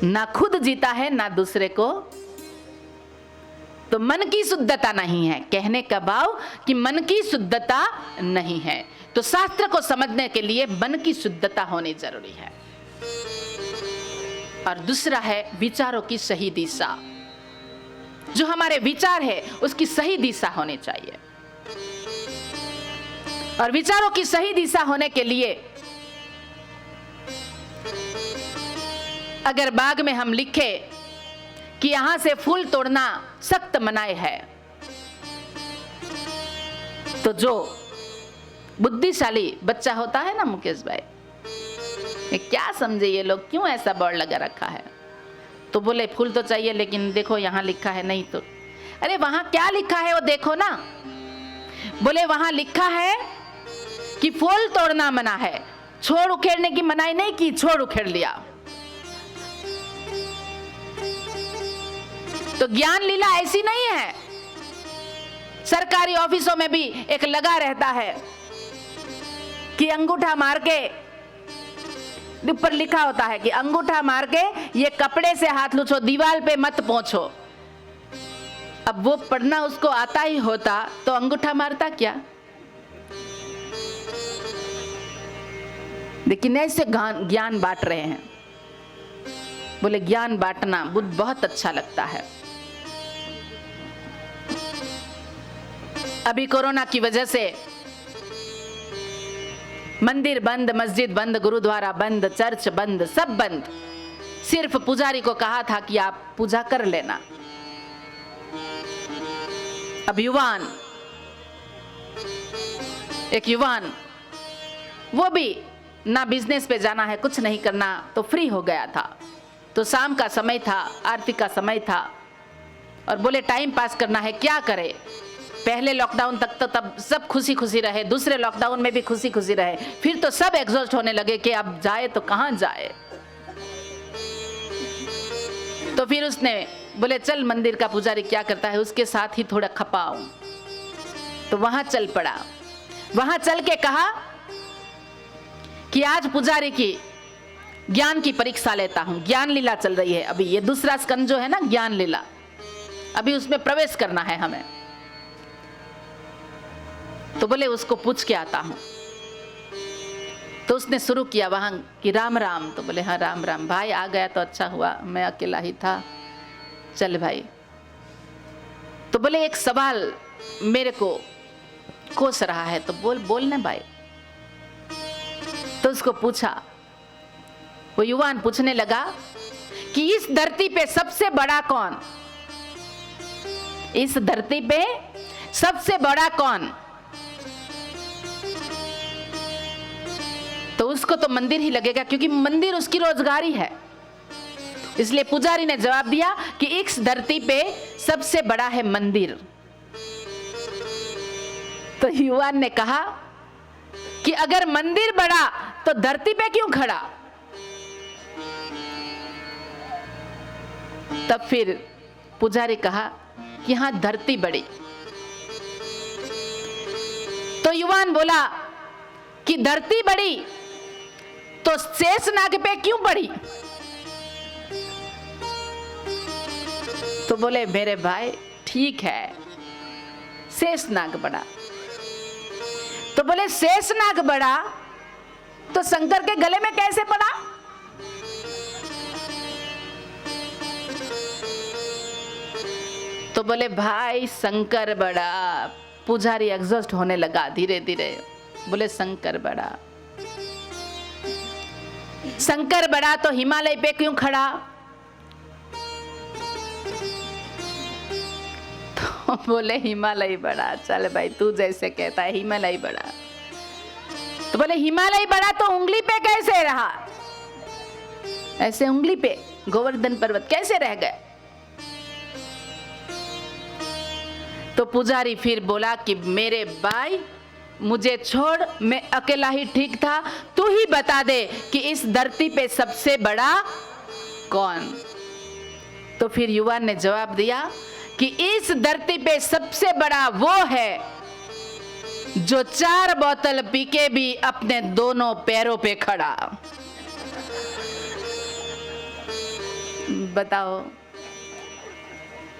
ना खुद जीता है ना दूसरे को। तो मन की शुद्धता नहीं है, कहने का भाव कि मन की शुद्धता नहीं है। तो शास्त्र को समझने के लिए मन की शुद्धता होनी जरूरी है। और दूसरा है विचारों की सही दिशा। जो हमारे विचार है उसकी सही दिशा होनी चाहिए। और विचारों की सही दिशा होने के लिए अगर बाग में हम लिखे कि यहां से फूल तोड़ना सख्त मनाही है, तो जो बुद्धिशाली बच्चा होता है ना मुकेश भाई, ये क्या समझे ये लोग, क्यों ऐसा बोर्ड लगा रखा है? तो बोले फूल तो चाहिए, लेकिन देखो यहाँ लिखा है नहीं तो। अरे वहां क्या लिखा है वो देखो ना। बोले वहां लिखा है कि फूल तोड़ना मना है, छोड़ उखेड़ने की मनाही नहीं की, छोड़ उखेड़ लिया। तो ज्ञान लीला ऐसी नहीं है। सरकारी ऑफिसों में भी एक लगा रहता है कि अंगूठा मार के, ऊपर लिखा होता है कि अंगूठा मार के ये कपड़े से हाथ लूछो, दीवार पे मत पहुंचो। अब वो पढ़ना उसको आता ही होता तो अंगूठा मारता क्या? लेकिन ऐसे ज्ञान बांट रहे हैं। बोले ज्ञान बांटना बुद्ध बहुत अच्छा लगता है। अभी कोरोना की वजह से मंदिर बंद, मस्जिद बंद, गुरुद्वारा बंद, चर्च बंद, सब बंद। सिर्फ पुजारी को कहा था कि आप पूजा कर लेना। अब एक युवान वो भी ना बिजनेस पे जाना है, कुछ नहीं करना, तो फ्री हो गया था। तो शाम का समय था, आरती का समय था, और बोले टाइम पास करना है, क्या करे। पहले लॉकडाउन तक तो तब सब खुशी खुशी रहे, दूसरे लॉकडाउन में भी खुशी खुशी रहे, फिर तो सब एग्जॉस्ट होने लगे कि अब जाए तो कहां जाए। तो फिर उसने बोले चल मंदिर का पुजारी क्या करता है उसके साथ ही थोड़ा खपाऊं। तो वहां चल पड़ा। वहां चल के कहा कि आज पुजारी की ज्ञान की परीक्षा लेता हूं। ज्ञान लीला चल रही है अभी, ये दूसरा स्कंद जो है ना ज्ञान लीला, अभी उसमें प्रवेश करना है हमें। तो बोले उसको पूछ के आता हूं। तो उसने शुरू किया वहां कि राम राम। तो बोले हाँ राम राम। भाई आ गया तो अच्छा हुआ, मैं अकेला ही था, चल भाई। तो बोले एक सवाल मेरे को कोस रहा है, तो बोलने भाई। तो उसको पूछा, वो युवान पूछने लगा कि इस धरती पे सबसे बड़ा कौन? इस धरती पे सबसे बड़ा कौन? तो उसको तो मंदिर ही लगेगा, क्योंकि मंदिर उसकी रोजगारी है। इसलिए पुजारी ने जवाब दिया कि इस धरती पे सबसे बड़ा है मंदिर। तो युवान ने कहा कि अगर मंदिर बड़ा तो धरती पे क्यों खड़ा? तब फिर पुजारी कहा कि हां धरती बड़ी। तो युवान बोला कि धरती बड़ी तो शेषनाग पे क्यों पड़ी? बोले मेरे भाई ठीक है, शेषनाग बड़ा। तो बोले शेषनाग बड़ा तो शंकर के गले में कैसे पड़ा? तो बोले भाई शंकर बड़ा। पुजारी एग्जॉस्ट होने लगा धीरे धीरे। बोले शंकर बड़ा, शंकर बड़ा तो हिमालय पे क्यों खड़ा? तो बोले हिमालय बड़ा। चल भाई तू जैसे कहता है हिमालय बड़ा। तो बोले हिमालय बड़ा तो उंगली पे कैसे रहा? ऐसे उंगली पे गोवर्धन पर्वत कैसे रह गए? तो पुजारी फिर बोला कि मेरे भाई मुझे छोड़, मैं अकेला ही ठीक था, तू ही बता दे कि इस धरती पे सबसे बड़ा कौन? तो फिर युवा ने जवाब दिया कि इस धरती पे सबसे बड़ा वो है जो 4 बोतल पी के भी अपने दोनों पैरों पे खड़ा। बताओ,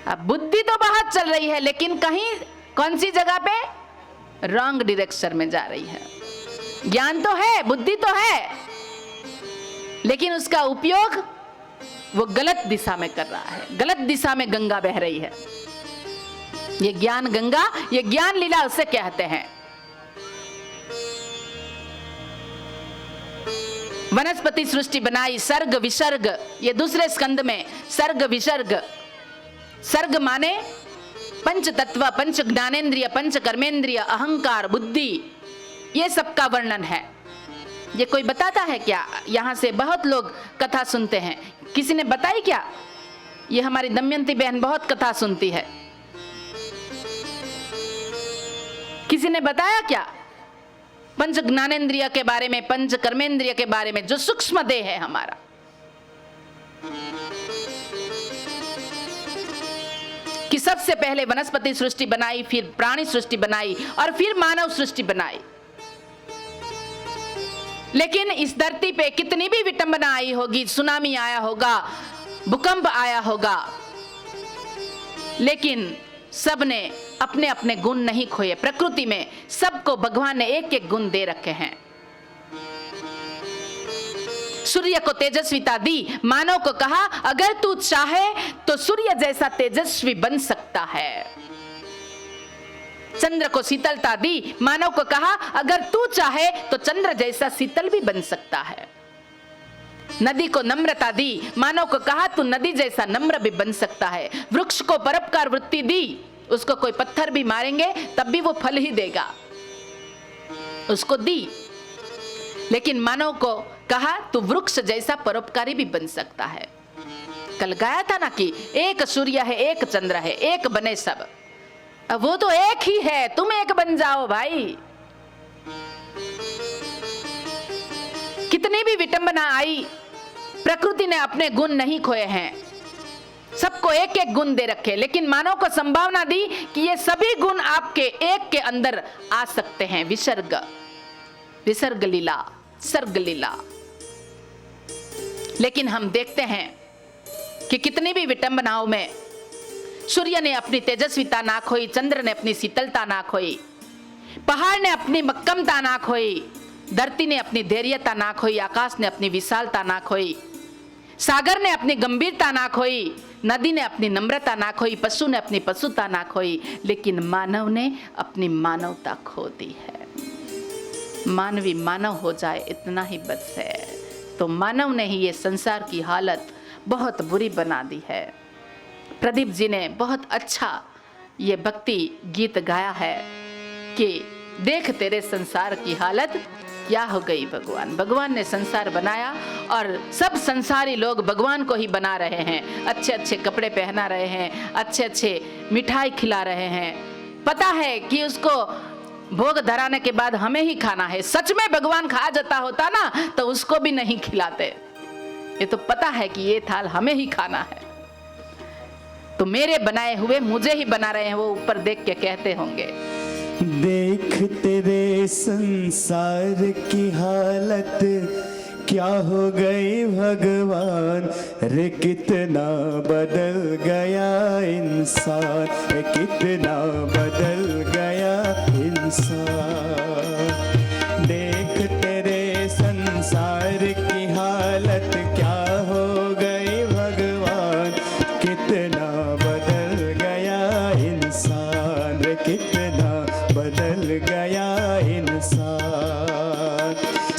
अब बुद्धि तो बहुत चल रही है लेकिन कहीं कौन सी जगह पे रॉन्ग डायरेक्शन में जा रही है। ज्ञान तो है, बुद्धि तो है, लेकिन उसका उपयोग वो गलत दिशा में कर रहा है। गलत दिशा में गंगा बह रही है। ये ज्ञान गंगा, ये ज्ञान लीला उसे कहते हैं। वनस्पति सृष्टि बनाई, सर्ग विसर्ग, ये दूसरे स्कंद में सर्ग विसर्ग। सर्ग माने पंच तत्व, पंच ज्ञानेन्द्रिय, पंच कर्मेंद्रिय, अहंकार, बुद्धि, ये सबका वर्णन है। ये कोई बताता है क्या? यहां से बहुत लोग कथा सुनते हैं। किसी ने बताई क्या? ये हमारी दमयंती बहन बहुत कथा सुनती है। किसी ने बताया क्या पंच ज्ञानेन्द्रिय के बारे में, पंच कर्मेंद्रिय के बारे में, जो सूक्ष्म देह है हमारा? कि सबसे पहले वनस्पति सृष्टि बनाई, फिर प्राणी सृष्टि बनाई और फिर मानव सृष्टि बनाई। लेकिन इस धरती पे कितनी भी विटंबना आई होगी, सुनामी आया होगा, भूकंप आया होगा, लेकिन सबने अपने अपने गुण नहीं खोए। प्रकृति में सबको भगवान ने एक एक गुण दे रखे हैं। सूर्य को तेजस्विता दी, मानव को कहा अगर तू चाहे तो सूर्य जैसा तेजस्वी बन सकता है। चंद्र को शीतलता दी, मानव को कहा अगर तू चाहे तो चंद्र जैसा शीतल भी बन सकता है। नदी को नम्रता दी, मानव को कहा तू नदी जैसा नम्र भी बन सकता है। वृक्ष को परोपकार वृत्ति दी, उसको कोई पत्थर भी मारेंगे तब भी वो फल ही देगा, उसको दी। लेकिन मानव को कहा तू वृक्ष जैसा परोपकारी भी बन सकता है। कल गाया था ना कि एक सूर्य है, एक चंद्र है, एक बने सब। अब वो तो एक ही है, तुम एक बन जाओ भाई। कितनी भी विटंबना आई, प्रकृति ने अपने गुण नहीं खोए हैं। सबको एक एक गुण दे रखे, लेकिन मानव को संभावना दी कि ये सभी गुण आपके एक के अंदर आ सकते हैं। विसर्ग, विसर्ग लीला, सर्ग लीला। लेकिन हम देखते हैं कि कितनी भी विटंबनाओं में सूर्य ने अपनी तेजस्विता ना खोई, चंद्र ने अपनी शीतलता ना खोई, पहाड़ ने अपनी मक्कमता ना खोई, धरती ने अपनी धैर्यता ना खोई, आकाश ने अपनी विशालता ना खोई, सागर ने अपनी गंभीरता ना खोई, नदी ने अपनी नम्रता ना खोई, पशु ने अपनी पशुता ना खोई, लेकिन मानव ने अपनी मानवता खो दी है। मानवी मानव हो जाए इतना ही बस है। तो मानव ने ही ये संसार की हालत बहुत बुरी बना दी है। प्रदीप जी ने बहुत अच्छा ये भक्ति गीत गाया है कि देख तेरे संसार की हालत क्या हो गई भगवान। भगवान ने संसार बनाया और सब संसारी लोग भगवान को ही बना रहे हैं। अच्छे अच्छे कपड़े पहना रहे हैं, अच्छे अच्छे मिठाई खिला रहे हैं। पता है कि उसको भोग धराने के बाद हमें ही खाना है। सच में भगवान खा जाता होता ना तो उसको भी नहीं खिलाते। ये तो पता है कि ये थाल हमें ही खाना है, तो मेरे बनाए हुए मुझे ही बना रहे हैं। वो ऊपर देख के कहते होंगे, देख तेरे संसार की हालत क्या हो गई भगवान रे, कितना बदल गया इंसान, कितना बदल गया इंसान। देख तेरे संसार की हालत क्या हो गई भगवान, कितना बदल गया इंसान रे, कितना बदल गया इंसान।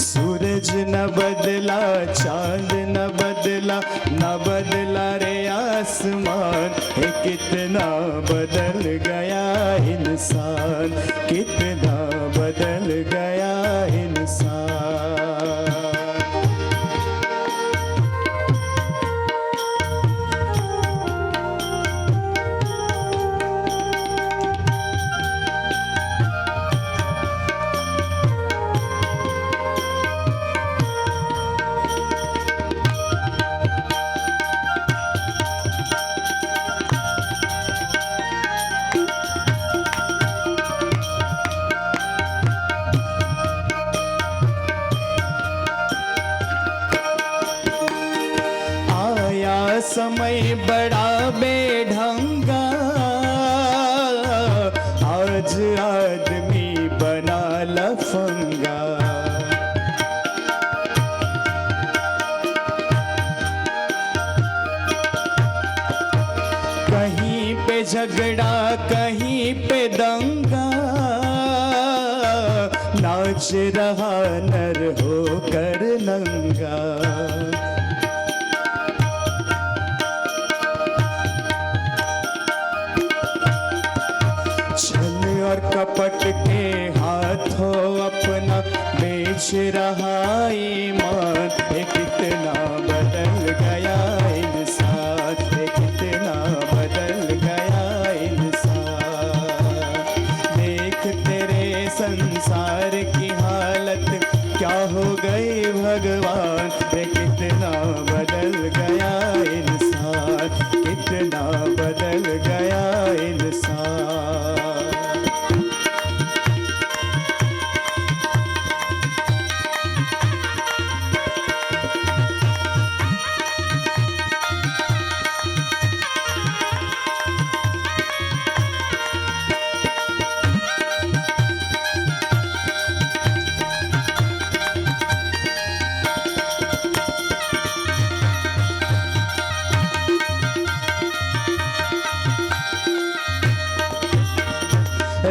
सूरज न बदला, चांद न बदला, न बदला रे आसमान, कितना बदल गया इंसान, कितना बदल गया इंसान। समय बड़ा बेढंगा, आज आदमी बना लफंगा। कहीं पे झगड़ा, कहीं पे दंगा, नाच रहा नर होकर नंगा। और कपट के हाथों अपना बेच रहा ईमान, कितना बदल गया इंसान, कितना बदल गया इंसान। देख तेरे संसार की हालत क्या हो गई भगवान, कितना बदल गया इंसान, कितना बदल गया इंसान।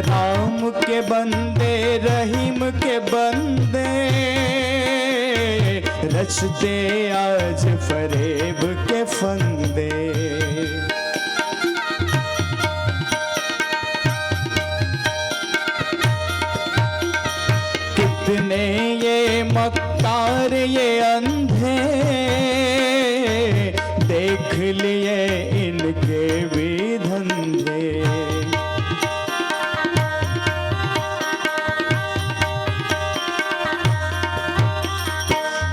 राम के बंदे रहीम के बंदे, रचते आज फरेब के फंदे। कितने ये मक्कार ये अंधे, देख लिए इनके भी धंधे।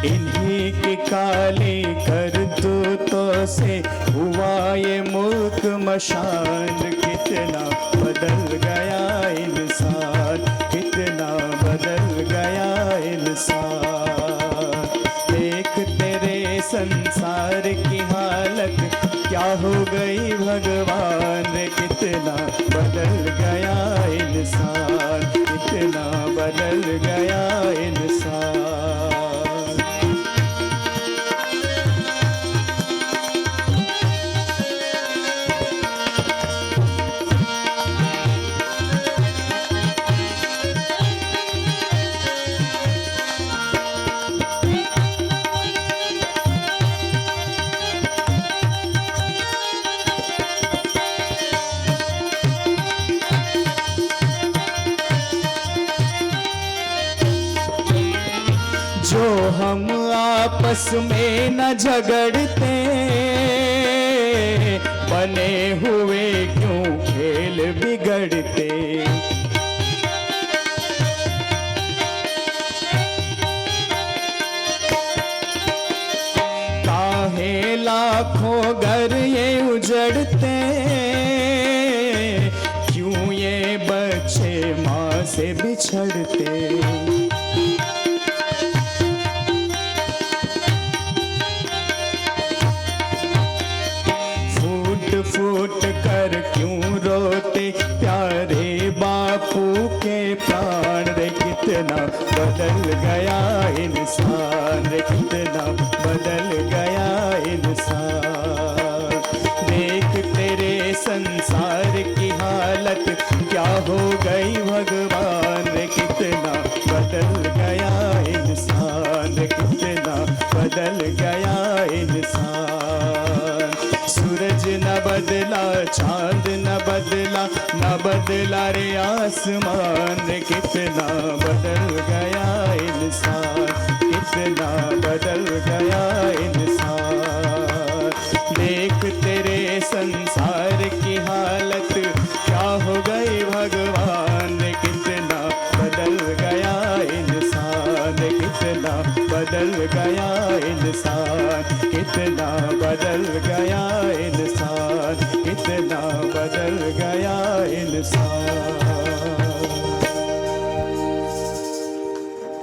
इन्हीं की काली करतूतों से हुआ ये मुल्क मशान, कितना बदल गया इंसान, कितना बदल गया इंसान। देख तेरे संसार की हालत क्या हो गई भगवान, कितना बदल गया इंसान, कितना बदल गया इंसान। जो हम आपस में न झगड़ते, बने हुए क्यों खेल बिगड़ते। काहे लाखों घर ये उजड़ते, क्यों ये बच्चे माँ से बिछड़ते। कितना बदल गया इंसान रे, कितना बदल गया इंसान। देख तेरे संसार की हालत क्या हो गई भगवान रे, कितना बदल गया इंसान रे, कितना बदल गया इंसान। सूरज न बदला, चांद न बदला, न बदला रे आसमान रे, कितना बदल गया इंसान, कितना बदल गया इंसान। देख तेरे संसार की हालत क्या हो गई भगवान रे, कितना बदल गया इंसान, कितना बदल गया इंसान, कितना बदल गया इंसान, कितना बदल गया इंसान।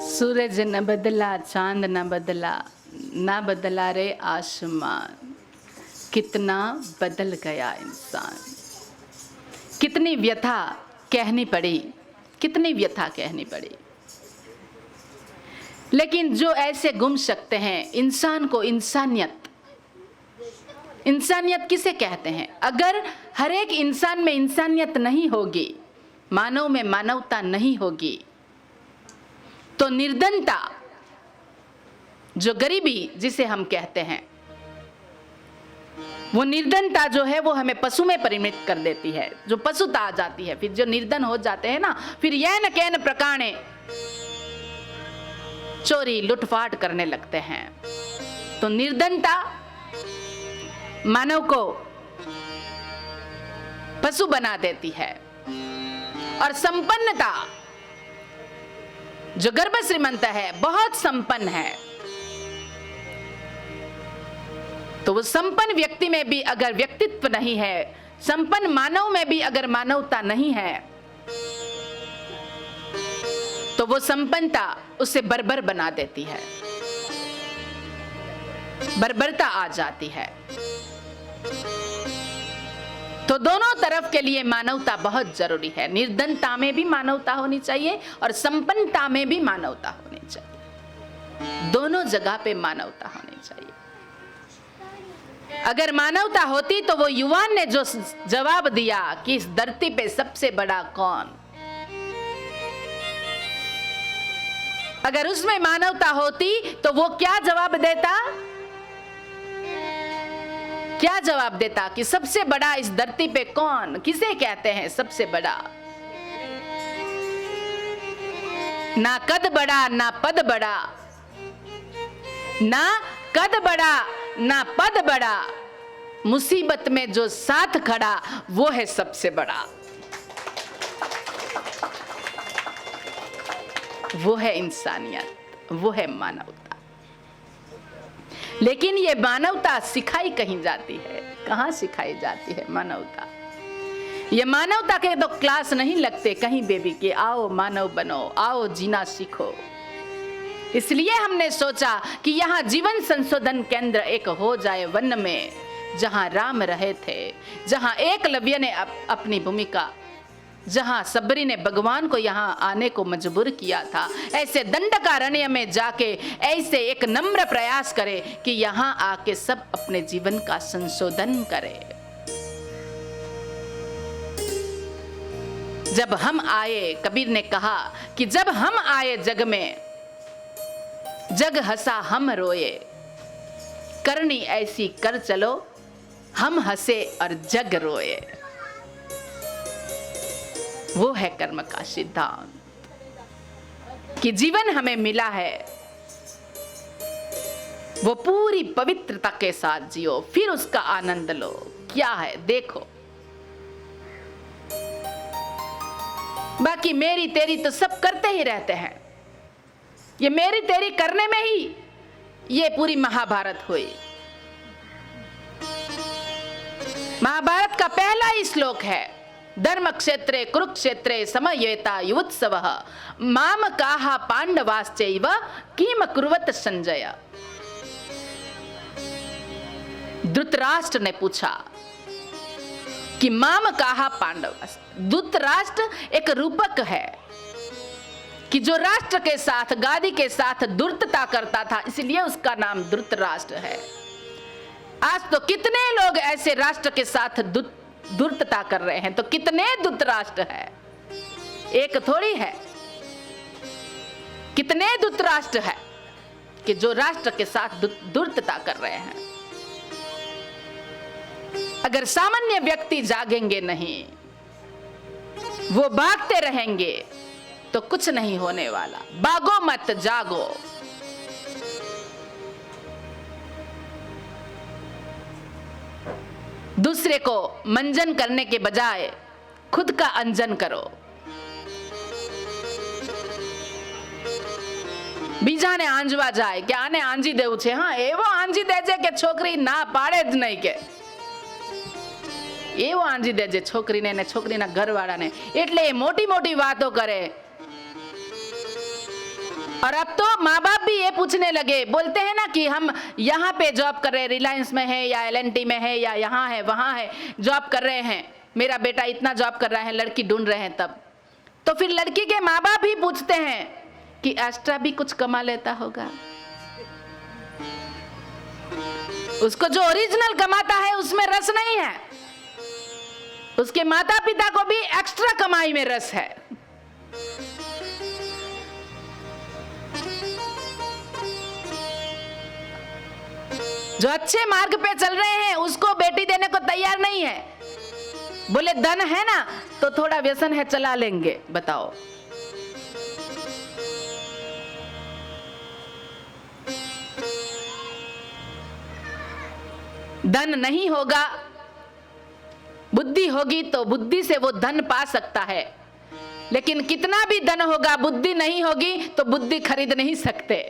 सूरज न बदला, चांद न बदला, न बदला रे आसमान, कितना बदल गया इंसान। कितनी व्यथा कहनी पड़ी, कितनी व्यथा कहनी पड़ी, लेकिन जो ऐसे गुम सकते हैं इंसान को इंसानियत। इंसानियत किसे कहते हैं? अगर हर एक इंसान में इंसानियत नहीं होगी, मानव में मानवता नहीं होगी, तो निर्धनता, जो गरीबी जिसे हम कहते हैं, वो निर्धनता जो है वो हमें पशु में परिणत कर देती है, जो पशुता आ जाती है। फिर जो निर्धन हो जाते हैं ना, फिर यैन कैन प्रकाणे चोरी लूटपाट करने लगते हैं। तो निर्धनता मानव को पशु बना देती है, और संपन्नता, जो गर्भ श्रीमंत है, बहुत संपन्न है, तो वो संपन्न व्यक्ति में भी अगर व्यक्तित्व नहीं है, संपन्न मानव में भी अगर मानवता नहीं है, तो वो संपन्नता उसे बर्बर बना देती है, बर्बरता आ जाती है। तो दोनों तरफ के लिए मानवता बहुत जरूरी है। निर्धनता में भी मानवता होनी चाहिए और संपन्नता में भी मानवता होनी चाहिए। दोनों जगह पे मानवता होनी चाहिए। अगर मानवता होती तो वो युवान ने जो जवाब दिया कि इस धरती पे सबसे बड़ा कौन, अगर उसमें मानवता होती तो वो क्या जवाब देता? क्या जवाब देता कि सबसे बड़ा इस धरती पे कौन, किसे कहते हैं सबसे बड़ा? ना कद बड़ा ना पद बड़ा, ना कद बड़ा ना पद बड़ा, मुसीबत में जो साथ खड़ा वो है सबसे बड़ा। वो है इंसानियत, वो है मानवता। लेकिन ये मानवता सिखाई कहीं जाती है? कहाँ सिखाई जाती है मानवता? ये मानवता के तो क्लास नहीं लगते कहीं बेबी के, आओ मानव बनो, आओ जीना सीखो। इसलिए हमने सोचा कि यहाँ जीवन संशोधन केंद्र एक हो जाए वन में, जहाँ राम रहे थे, जहाँ एकलव्य ने अपनी भूमिका, जहाँ सबरी ने भगवान को यहाँ आने को मजबूर किया था, ऐसे दंडकारण्य में जाके ऐसे एक नम्र प्रयास करे कि यहाँ आके सब अपने जीवन का संशोधन करे। जब हम आए, कबीर ने कहा कि जब हम आए जग में, जग हंसा हम रोए, करनी ऐसी कर चलो हम हंसे और जग रोए। वो है कर्म का सिद्धांत कि जीवन हमें मिला है, वो पूरी पवित्रता के साथ जियो, फिर उसका आनंद लो। क्या है देखो, बाकी मेरी तेरी तो सब करते ही रहते हैं। ये मेरी तेरी करने में ही ये पूरी महाभारत हुई। महाभारत का पहला ही श्लोक है, धर्म क्षेत्रे कुरुक्षेत्रे समयेता युत्सवः माम काहा पांडवाश्चैव किम कुर्वत संजय। धृतराष्ट्र ने पूछा कि माम काहा पांडव। धृतराष्ट्र एक रूपक है कि जो राष्ट्र के साथ, गादी के साथ धूर्तता करता था, इसलिए उसका नाम धृतराष्ट्र है। आज तो कितने लोग ऐसे राष्ट्र के साथ धूर्तता कर रहे हैं, तो कितने धृतराष्ट्र है, एक थोड़ी है, कितने धृतराष्ट्र है कि जो राष्ट्र के साथ धूर्तता कर रहे हैं। अगर सामान्य व्यक्ति जागेंगे नहीं, वो भागते रहेंगे, तो कुछ नहीं होने वाला। भागो मत, जागो। दूसरे को मंजन करने के बजाय खुद का अंजन करो। બીજાને આંજવા જાય કે આને આંજી દેવું છે, હા એવો આંજી દેજે કે છોકરી ના પાડે જ નહીં, કે એવો આંજી દેજે છોકરીને ને છોકરીના ઘરવાળાને, એટલે એ મોટી મોટી વાતો કરે। और अब तो माँ बाप भी ये पूछने लगे, बोलते हैं ना कि हम यहाँ पे जॉब कर रहे हैं, रिलायंस में है या LNT में है या यहाँ है वहाँ है, जॉब कर रहे हैं, मेरा बेटा इतना जॉब कर रहा है, लड़की ढूंढ रहे हैं। तब तो फिर लड़की के माँ बाप भी पूछते हैं कि एक्स्ट्रा भी कुछ कमा लेता होगा। उसको जो ओरिजिनल कमाता है उसमें रस नहीं है, उसके माता पिता को भी एक्स्ट्रा कमाई में रस है। जो अच्छे मार्ग पे चल रहे हैं उसको बेटी देने को तैयार नहीं है, बोले धन है ना तो थोड़ा व्यसन है चला लेंगे। बताओ, धन नहीं होगा, बुद्धि होगी तो बुद्धि से वो धन पा सकता है, लेकिन कितना भी धन होगा, बुद्धि नहीं होगी तो बुद्धि खरीद नहीं सकते।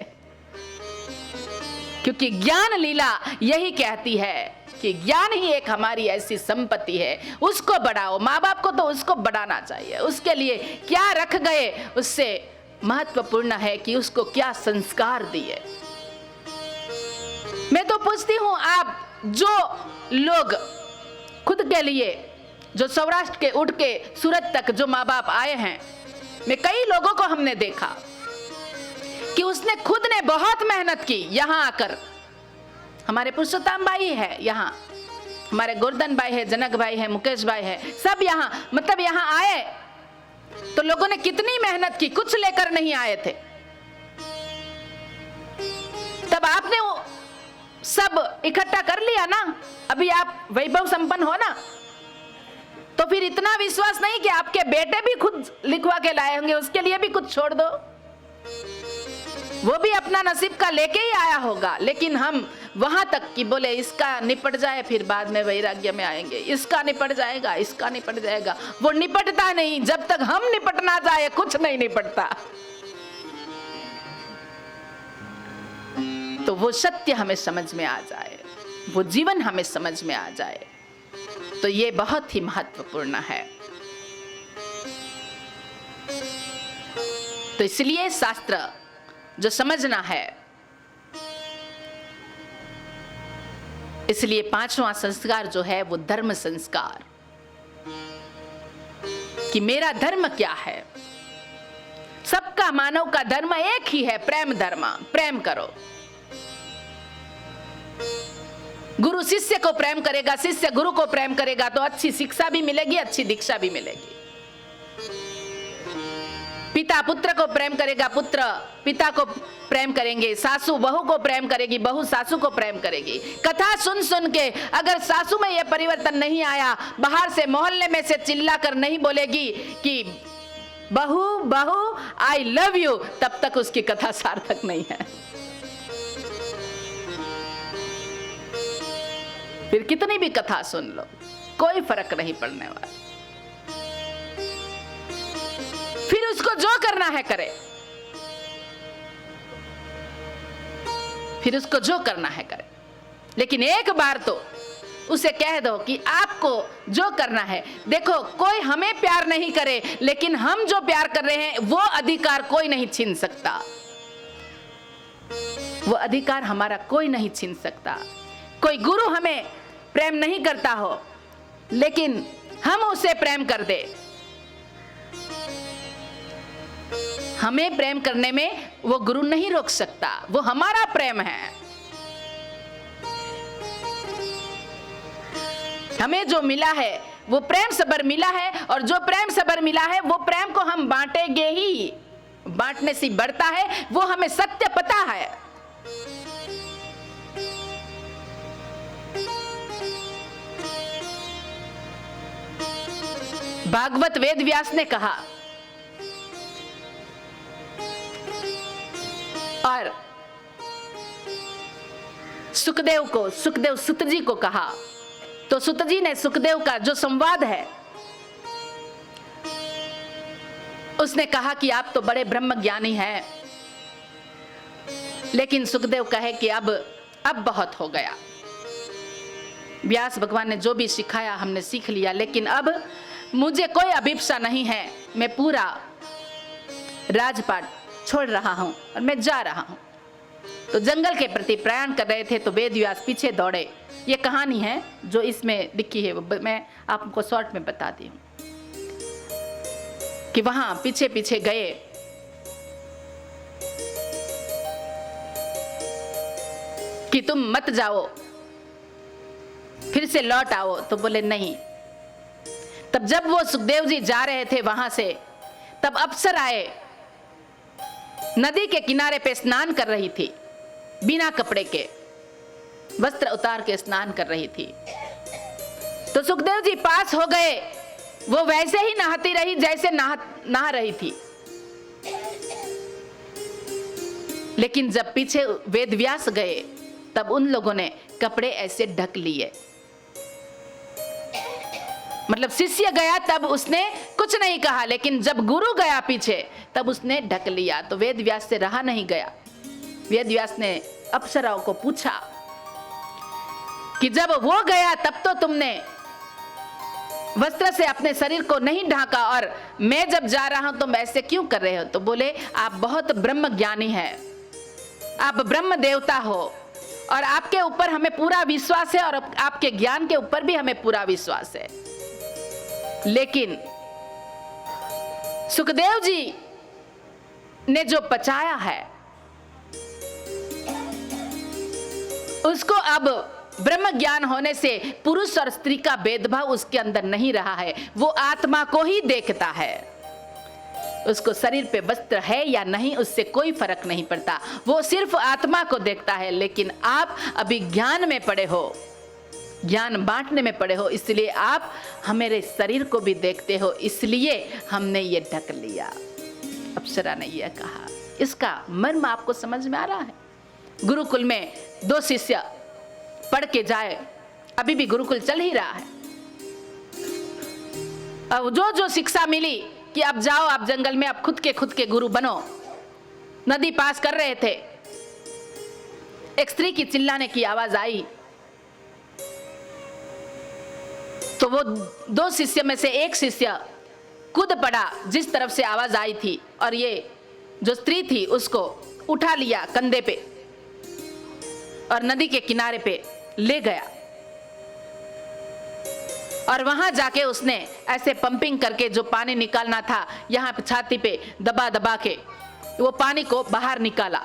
क्योंकि ज्ञान लीला यही कहती है कि ज्ञान ही एक हमारी ऐसी संपत्ति है, उसको बढ़ाओ। माँ बाप को तो उसको बढ़ाना चाहिए, उसके लिए क्या रख गए उससे महत्वपूर्ण है कि उसको क्या संस्कार दिए। मैं तो पूछती हूँ, आप जो लोग खुद के लिए, जो सौराष्ट्र के उठ के सूरत तक जो माँ बाप आए हैं, मैं कई लोगों को हमने देखा कि उसने खुद ने बहुत मेहनत की यहाँ आकर। हमारे पुरुषोत्तम भाई है यहाँ, हमारे गोवर्धन भाई है, जनक भाई है, मुकेश भाई है, सब यहाँ, मतलब यहाँ आए तो लोगों ने कितनी मेहनत की, कुछ लेकर नहीं आए थे। तब आपने वो सब इकट्ठा कर लिया ना, अभी आप वैभव संपन्न हो ना, तो फिर इतना विश्वास नहीं कि आपके बेटे भी खुद लिखवा के लाए होंगे, उसके लिए भी कुछ छोड़ दो। वो भी अपना नसीब का लेके ही आया होगा, लेकिन हम वहां तक कि बोले इसका निपट जाए फिर बाद में वैराग्य में आएंगे, इसका निपट जाएगा, इसका निपट जाएगा। वो निपटता नहीं, जब तक हम निपट ना जाए कुछ नहीं निपटता। तो वो सत्य हमें समझ में आ जाए, वो जीवन हमें समझ में आ जाए, तो ये बहुत ही महत्वपूर्ण है। तो इसलिए शास्त्र जो समझना है, इसलिए पांचवा संस्कार जो है वो धर्म संस्कार, कि मेरा धर्म क्या है। सबका मानव का धर्म एक ही है, प्रेम धर्म। प्रेम करो, गुरु शिष्य को प्रेम करेगा, शिष्य गुरु को प्रेम करेगा तो अच्छी शिक्षा भी मिलेगी, अच्छी दीक्षा भी मिलेगी। पिता पुत्र को प्रेम करेगा, पुत्र पिता को प्रेम करेंगे, सासू बहू को प्रेम करेगी, बहू सासू को प्रेम करेगी। कथा सुन सुन के अगर सासू में यह परिवर्तन नहीं आया, बाहर से मोहल्ले में से चिल्ला कर नहीं बोलेगी कि बहू बहू आई लव यू, तब तक उसकी कथा सार्थक नहीं है। फिर कितनी भी कथा सुन लो, कोई फर्क नहीं पड़ने वाला। फिर उसको जो करना है करे, फिर उसको जो करना है करे, लेकिन एक बार तो उसे कह दो कि आपको जो करना है। देखो, कोई हमें प्यार नहीं करे, लेकिन हम जो प्यार कर रहे हैं वो अधिकार कोई नहीं छीन सकता, वो अधिकार हमारा कोई नहीं छीन सकता। कोई गुरु हमें प्रेम नहीं करता हो, लेकिन हम उसे प्रेम कर दे, हमें प्रेम करने में वो गुरु नहीं रोक सकता, वो हमारा प्रेम है। हमें जो मिला है वो प्रेम सबर मिला है, और जो प्रेम सबर मिला है वो प्रेम को हम बांटेंगे ही। बांटने से बढ़ता है, वो हमें सत्य पता है। भागवत वेद व्यास ने कहा और सुखदेव सुत जी को कहा, तो सुत जी ने सुखदेव का जो संवाद है उसने कहा कि आप तो बड़े ब्रह्म ज्ञानी हैं, लेकिन सुखदेव कहे कि अब बहुत हो गया। व्यास भगवान ने जो भी सिखाया हमने सीख लिया, लेकिन अब मुझे कोई अभिप्सा नहीं है, मैं पूरा राजपाट छोड़ रहा हूं और मैं जा रहा हूं। तो जंगल के प्रति प्रयाण कर रहे थे, तो वेद व्यास पीछे दौड़े। ये कहानी है जो इसमें लिखी है, मैं आपको शॉर्ट में बताती हूँ कि वहां पीछे पीछे गए। कि तुम मत जाओ, फिर से लौट आओ। तो बोले नहीं। तब जब वो सुखदेव जी जा रहे थे वहां से, तब अप्सर आए, नदी के किनारे पे स्नान कर रही थी, बिना कपड़े के वस्त्र उतार के स्नान कर रही थी। तो सुखदेव जी पास हो गए, वो वैसे ही नहाती रही जैसे नहा रही थी। लेकिन जब पीछे वेद व्यास गए, तब उन लोगों ने कपड़े ऐसे ढक लिए। मतलब शिष्य गया तब उसने कुछ नहीं कहा, लेकिन जब गुरु गया पीछे तब उसने ढक लिया। तो वेद व्यास से रहा नहीं गया। वेद व्यास ने अप्सराओं को पूछा कि जब वो गया तब तो तुमने वस्त्र से अपने शरीर को नहीं ढाका, और मैं जब जा रहा हूं तुम ऐसे क्यों कर रहे हो? तो बोले आप बहुत ब्रह्म ज्ञानी हैं, आप ब्रह्म देवता हो, और आपके ऊपर हमें पूरा विश्वास है, और आपके ज्ञान के ऊपर भी हमें पूरा विश्वास है। लेकिन सुखदेव जी ने जो पचाया है उसको अब ब्रह्म ज्ञान होने से पुरुष और स्त्री का भेदभाव उसके अंदर नहीं रहा है। वो आत्मा को ही देखता है, उसको शरीर पे वस्त्र है या नहीं उससे कोई फर्क नहीं पड़ता, वो सिर्फ आत्मा को देखता है। लेकिन आप अभी ज्ञान में पड़े हो, ज्ञान बांटने में पड़े हो, इसलिए आप हमारे शरीर को भी देखते हो, इसलिए हमने ये ढक लिया। अप्सरा ने यह कहा। इसका मर्म आपको समझ में आ रहा है? गुरुकुल में 2 शिष्य पढ़ के जाए, अभी भी गुरुकुल चल ही रहा है। अब जो शिक्षा मिली कि अब जाओ, आप जंगल में, आप खुद के गुरु बनो। नदी पास कर रहे थे, एक स्त्री की चिल्लाने की आवाज आई, तो वो 2 शिष्य में से एक शिष्य कूद पड़ा जिस तरफ से आवाज आई थी, और ये जो स्त्री थी उसको उठा लिया कंधे पे और नदी के किनारे पे ले गया। और वहां जाके उसने ऐसे पंपिंग करके जो पानी निकालना था, यहाँ पे छाती पे दबा दबा के वो पानी को बाहर निकाला।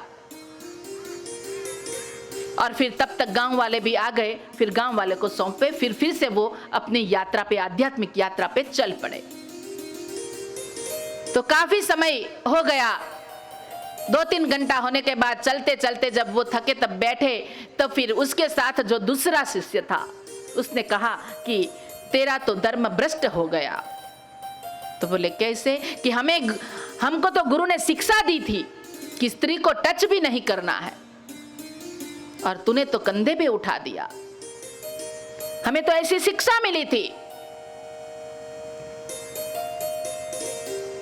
और फिर तब तक गांव वाले भी आ गए, फिर गांव वाले को सौंपे, फिर से वो अपनी यात्रा पे, आध्यात्मिक यात्रा पे चल पड़े। तो काफी समय हो गया, 2-3 घंटा होने के बाद चलते चलते जब वो थके तब बैठे, तब फिर उसके साथ जो दूसरा शिष्य था उसने कहा कि तेरा तो धर्म भ्रष्ट हो गया। तो बोले कैसे? कि हमको तो गुरु ने शिक्षा दी थी कि स्त्री को टच भी नहीं करना है, और तूने तो कंधे पे उठा दिया। हमें तो ऐसी शिक्षा मिली थी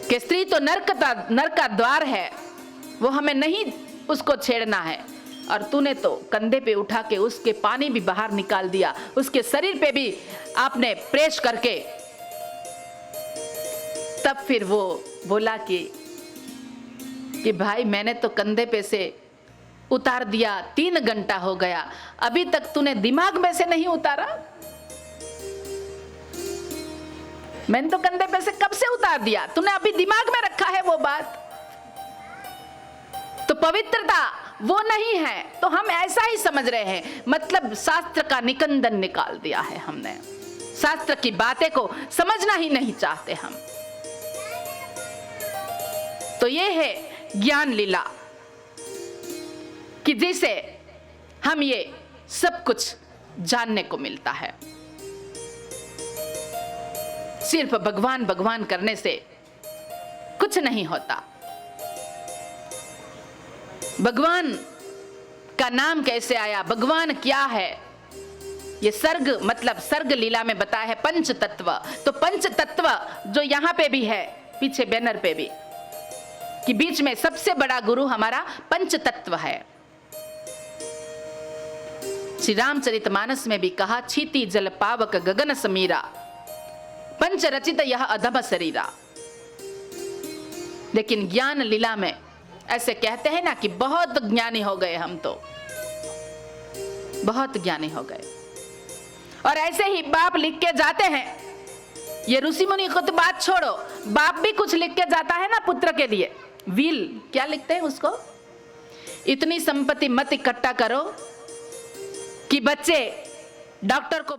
कि स्त्री तो नरक का द्वार है, वो हमें नहीं उसको छेड़ना है, और तूने तो कंधे पे उठा के उसके पानी भी बाहर निकाल दिया, उसके शरीर पे भी आपने प्रेस करके। तब फिर वो बोला कि भाई मैंने तो कंधे पे से उतार दिया, 3 घंटा हो गया, अभी तक तूने दिमाग में से नहीं उतारा? मैंने तो कंधे पे से कब से उतार दिया, तूने अभी दिमाग में रखा है वो बात? पवित्रता वो नहीं है, तो हम ऐसा ही समझ रहे हैं, मतलब शास्त्र का निकंदन निकाल दिया है हमने, शास्त्र की बातें को समझना ही नहीं चाहते हम। तो ये है ज्ञान लीला कि जिसे हम ये सब कुछ जानने को मिलता है। सिर्फ भगवान भगवान करने से कुछ नहीं होता। भगवान का नाम कैसे आया, भगवान क्या है, ये सर्ग मतलब सर्ग लीला में बताया है पंच तत्व। तो पंच तत्व जो यहां पे भी है, पीछे बैनर पे भी, कि बीच में सबसे बड़ा गुरु हमारा पंच तत्व है। श्री रामचरितमानस में भी कहा, छीति जल पावक गगन समीरा, पंच रचित यह अधम शरीरा। लेकिन ज्ञान लीला में ऐसे कहते हैं ना कि बहुत ज्ञानी हो गए हम, तो बहुत ज्ञानी हो गए। और ऐसे ही बाप लिख के जाते हैं, ये ऋषि मुनि को तो बात छोड़ो, बाप भी कुछ लिख के जाता है ना पुत्र के लिए, विल क्या लिखते हैं उसको, इतनी संपत्ति मत इकट्ठा करो कि बच्चे डॉक्टर को